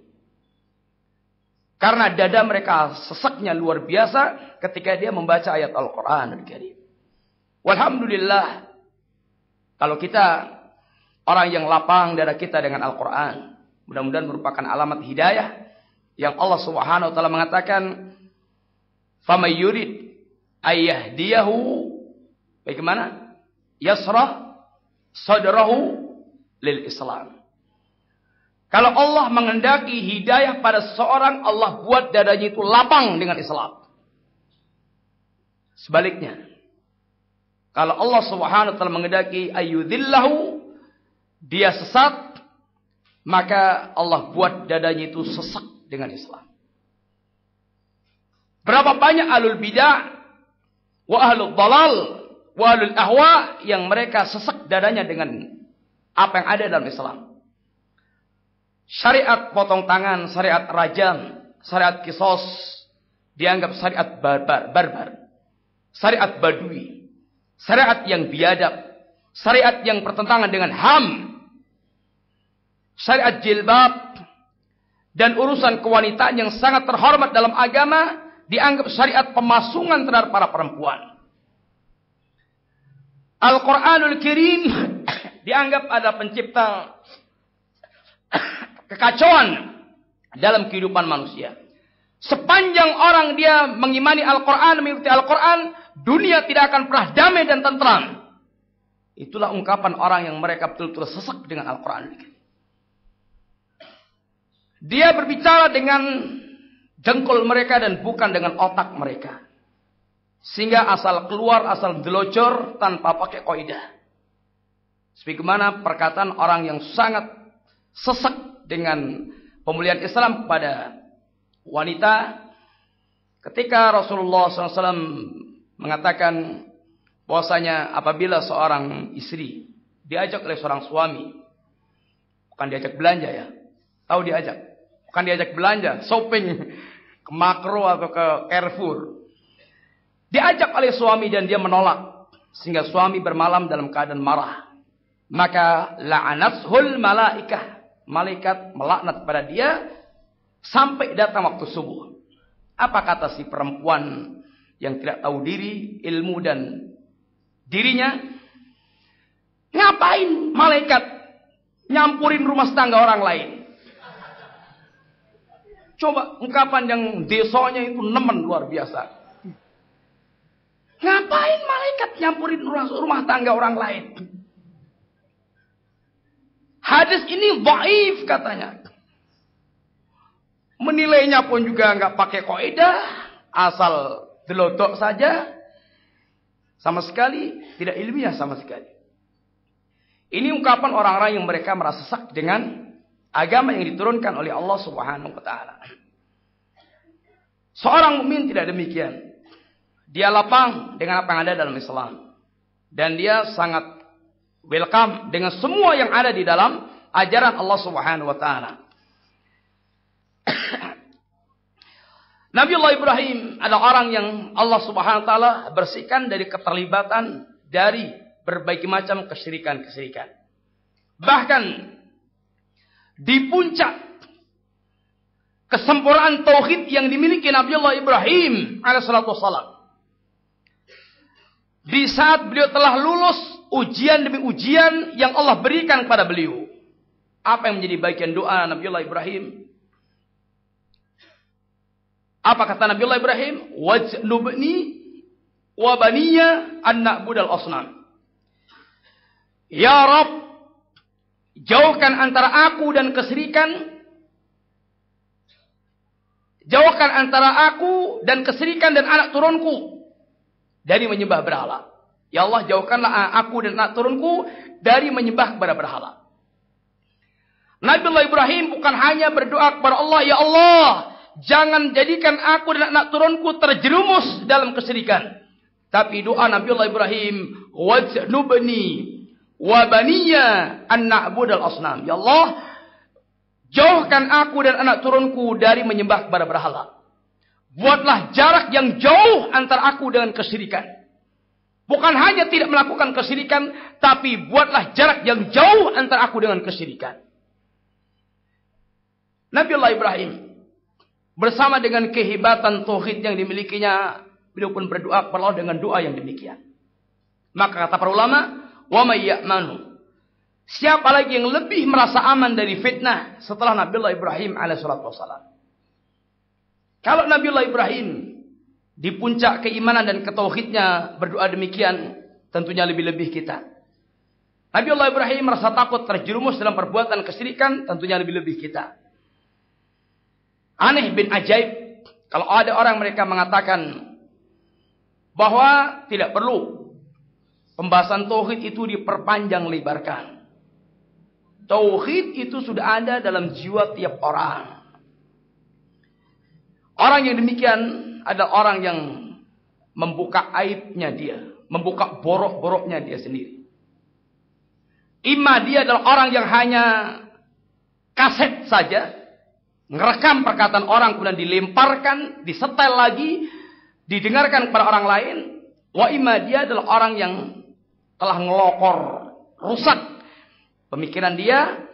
A: Karena dada mereka sesaknya luar biasa ketika dia membaca ayat Al-Quranul Karim. Walhamdulillah. Kalau kita orang yang lapang dada kita dengan Al-Quran, mudah-mudahan merupakan alamat hidayah yang Allah Subhanahu wa taala mengatakan, "Faman yurid ayyahdiyahu," bagaimana? "Yasrah sadrahu lil Islam." Kalau Allah menghendaki hidayah pada seseorang, Allah buat dadanya itu lapang dengan Islam. Sebaliknya, kalau Allah Subhanahu wa taala menghendaki ayyudhillahu, dia sesat, maka Allah buat dadanya itu sesak dengan Islam. Berapa banyak ahlul bidah wa ahlul dalal wa ahlul ahwa yang mereka sesak dadanya dengan apa yang ada dalam Islam. Syariat potong tangan, syariat rajam, syariat kisos dianggap syariat barbar. Syariat badui, syariat yang biadab, syariat yang bertentangan dengan HAM, syariat jilbab, dan urusan kewanitaan yang sangat terhormat dalam agama dianggap syariat pemasungan terhadap para perempuan. Al-Quranul Karim dianggap ada pencipta kekacauan dalam kehidupan manusia. Sepanjang orang dia mengimani Al-Quran, mengikuti Al-Quran, dunia tidak akan pernah damai dan tentram. Itulah ungkapan orang yang mereka betul-betul sesak dengan Al-Quran. Dia berbicara dengan dengkul mereka dan bukan dengan otak mereka. Sehingga asal keluar, asal delocor tanpa pakai kaidah. Sebagaimana perkataan orang yang sangat sesak dengan pemulihan Islam kepada wanita. Ketika Rasulullah SAW mengatakan bahwasanya apabila seorang istri diajak oleh seorang suami, bukan diajak belanja ya, tahu diajak, bukan diajak belanja, shopping ke Makro atau ke Carrefour, diajak oleh suami dan dia menolak, sehingga suami bermalam dalam keadaan marah, maka la'anathul malaikah, malaikat melaknat pada dia sampai datang waktu subuh. Apa kata si perempuan yang tidak tahu diri, ilmu dan dirinya? Ngapain malaikat nyampurin rumah tangga orang lain? Coba ungkapan yang desonya itu nemen luar biasa. Ngapain malaikat nyampurin rumah tangga orang lain? Hadis ini dhaif katanya. Menilainya pun juga nggak pakai kaidah, asal delodok saja. Sama sekali tidak ilmiah sama sekali. Ini ungkapan orang-orang yang mereka merasa sesak dengan agama yang diturunkan oleh Allah Subhanahu wa taala. Seorang mukmin tidak demikian. Dia lapang dengan apa yang ada dalam Islam. Dan dia sangat welcome dengan semua yang ada di dalam ajaran Allah Subhanahu wa taala. Nabiullah Ibrahim adalah orang yang Allah Subhanahu wa taala bersihkan dari keterlibatan dari berbagai macam kesyirikan-kesyirikan. Bahkan di puncak kesempurnaan tauhid yang dimiliki Nabiullah Ibrahim alaihissalatu wassalam, di saat beliau telah lulus ujian demi ujian yang Allah berikan kepada beliau, apa yang menjadi bagian doa Nabiullah Ibrahim? Apa kata Nabiullah Ibrahim? Wajnubni wa baniya an na'budal asnam. Ya Rabb, jauhkan antara aku dan kesyirikan. Jauhkan antara aku dan kesyirikan dan anak turunku dari menyembah berhala. Ya Allah, jauhkanlah aku dan anak turunku dari menyembah kepada berhala. Nabiullah Ibrahim bukan hanya berdoa kepada Allah, ya Allah, jangan jadikan aku dan anak turunku terjerumus dalam kesyirikan. Tapi doa Nabiullah Ibrahim, wajnubni wa baniya an na'budal asnam. Ya Allah, jauhkan aku dan anak turunku dari menyembah kepada berhala. Buatlah jarak yang jauh antara aku dengan kesyirikan. Bukan hanya tidak melakukan kesyirikan, tapi buatlah jarak yang jauh antara aku dengan kesyirikan. Nabiullah Ibrahim bersama dengan kehebatan tauhid yang dimilikinya, beliau pun berdoa kepada Allah dengan doa yang demikian. Maka kata para ulama, wa may ya'manu, siapa lagi yang lebih merasa aman dari fitnah setelah Nabiullah Ibrahim alaihissalatu wassalam? Kalau Nabiullah Ibrahim di puncak keimanan dan ketauhidnya berdoa demikian, tentunya lebih-lebih kita. Nabiullah Ibrahim merasa takut terjerumus dalam perbuatan kesyirikan, tentunya lebih-lebih kita. Aneh bin ajaib kalau ada orang mereka mengatakan bahwa tidak perlu pembahasan tauhid itu diperpanjang lebarkan. Tauhid itu sudah ada dalam jiwa tiap orang. Orang yang demikian adalah orang yang membuka aibnya dia, membuka borok-boroknya dia sendiri. Imma dia adalah orang yang hanya kaset saja, ngerekam perkataan orang kemudian dilemparkan, disetel lagi, didengarkan kepada orang lain. Wa imma dia adalah orang yang telah ngelokor, rusak pemikiran dia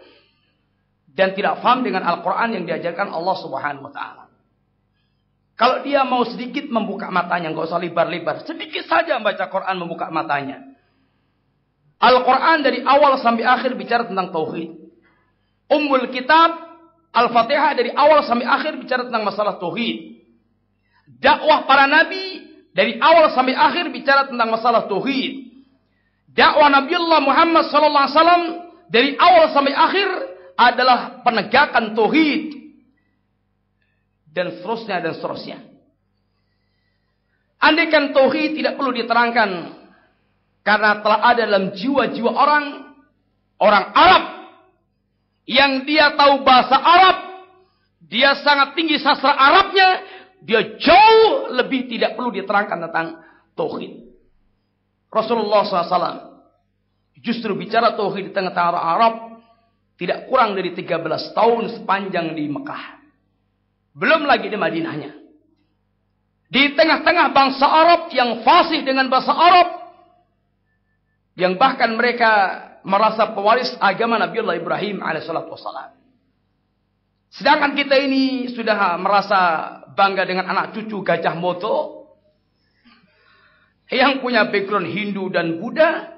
A: dan tidak paham dengan Al-Quran yang diajarkan Allah Subhanahu wa taala. Kalau dia mau sedikit membuka matanya, nggak usah lebar-lebar, sedikit saja baca Quran membuka matanya. Al-Quran dari awal sampai akhir bicara tentang tauhid. Ummul Kitab Al-Fatihah dari awal sampai akhir bicara tentang masalah tauhid. Dakwah para nabi dari awal sampai akhir bicara tentang masalah tauhid. Dakwah Nabiullah Muhammad sallallahu alaihi wasallam dari awal sampai akhir adalah penegakan tauhid. Dan seterusnya dan seterusnya. Andaikan tauhid tidak perlu diterangkan, karena telah ada dalam jiwa-jiwa orang Arab yang dia tahu bahasa Arab, dia sangat tinggi sastra Arabnya, dia jauh lebih tidak perlu diterangkan tentang tauhid. Rasulullah SAW justru bicara tauhid di tengah-tengah Arab tidak kurang dari 13 tahun sepanjang di Mekah. Belum lagi di Madinahnya. Di tengah-tengah bangsa Arab yang fasih dengan bahasa Arab, yang bahkan mereka merasa pewaris agama Nabiullah Ibrahim alaihissalatu wassalam. Sedangkan kita ini sudah merasa bangga dengan anak cucu Gajah Mada yang punya background Hindu dan Buddha,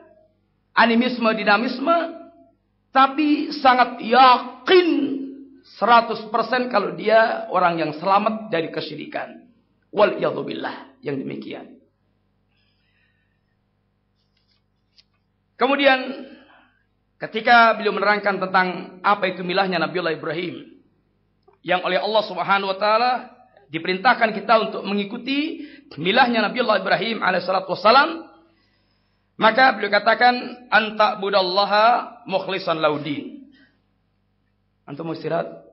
A: animisme, dinamisme, tapi sangat yakin 100% kalau dia orang yang selamat dari kesyirikan. Waliyadzubillah, yang demikian. Kemudian ketika beliau menerangkan tentang apa itu milahnya Nabiullah Ibrahim, yang oleh Allah Subhanahu wa taala diperintahkan kita untuk mengikuti milahnya Nabiullah Ibrahim alaihissalatu wassalam, maka beliau katakan anta budallaha mukhlishan laudin. Antum mau istirahat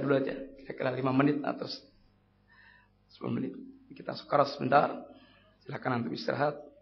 A: dulu aja. Kira-kira 5 menit atau 10 menit. Kita sekarang sebentar Silakan antum istirahat.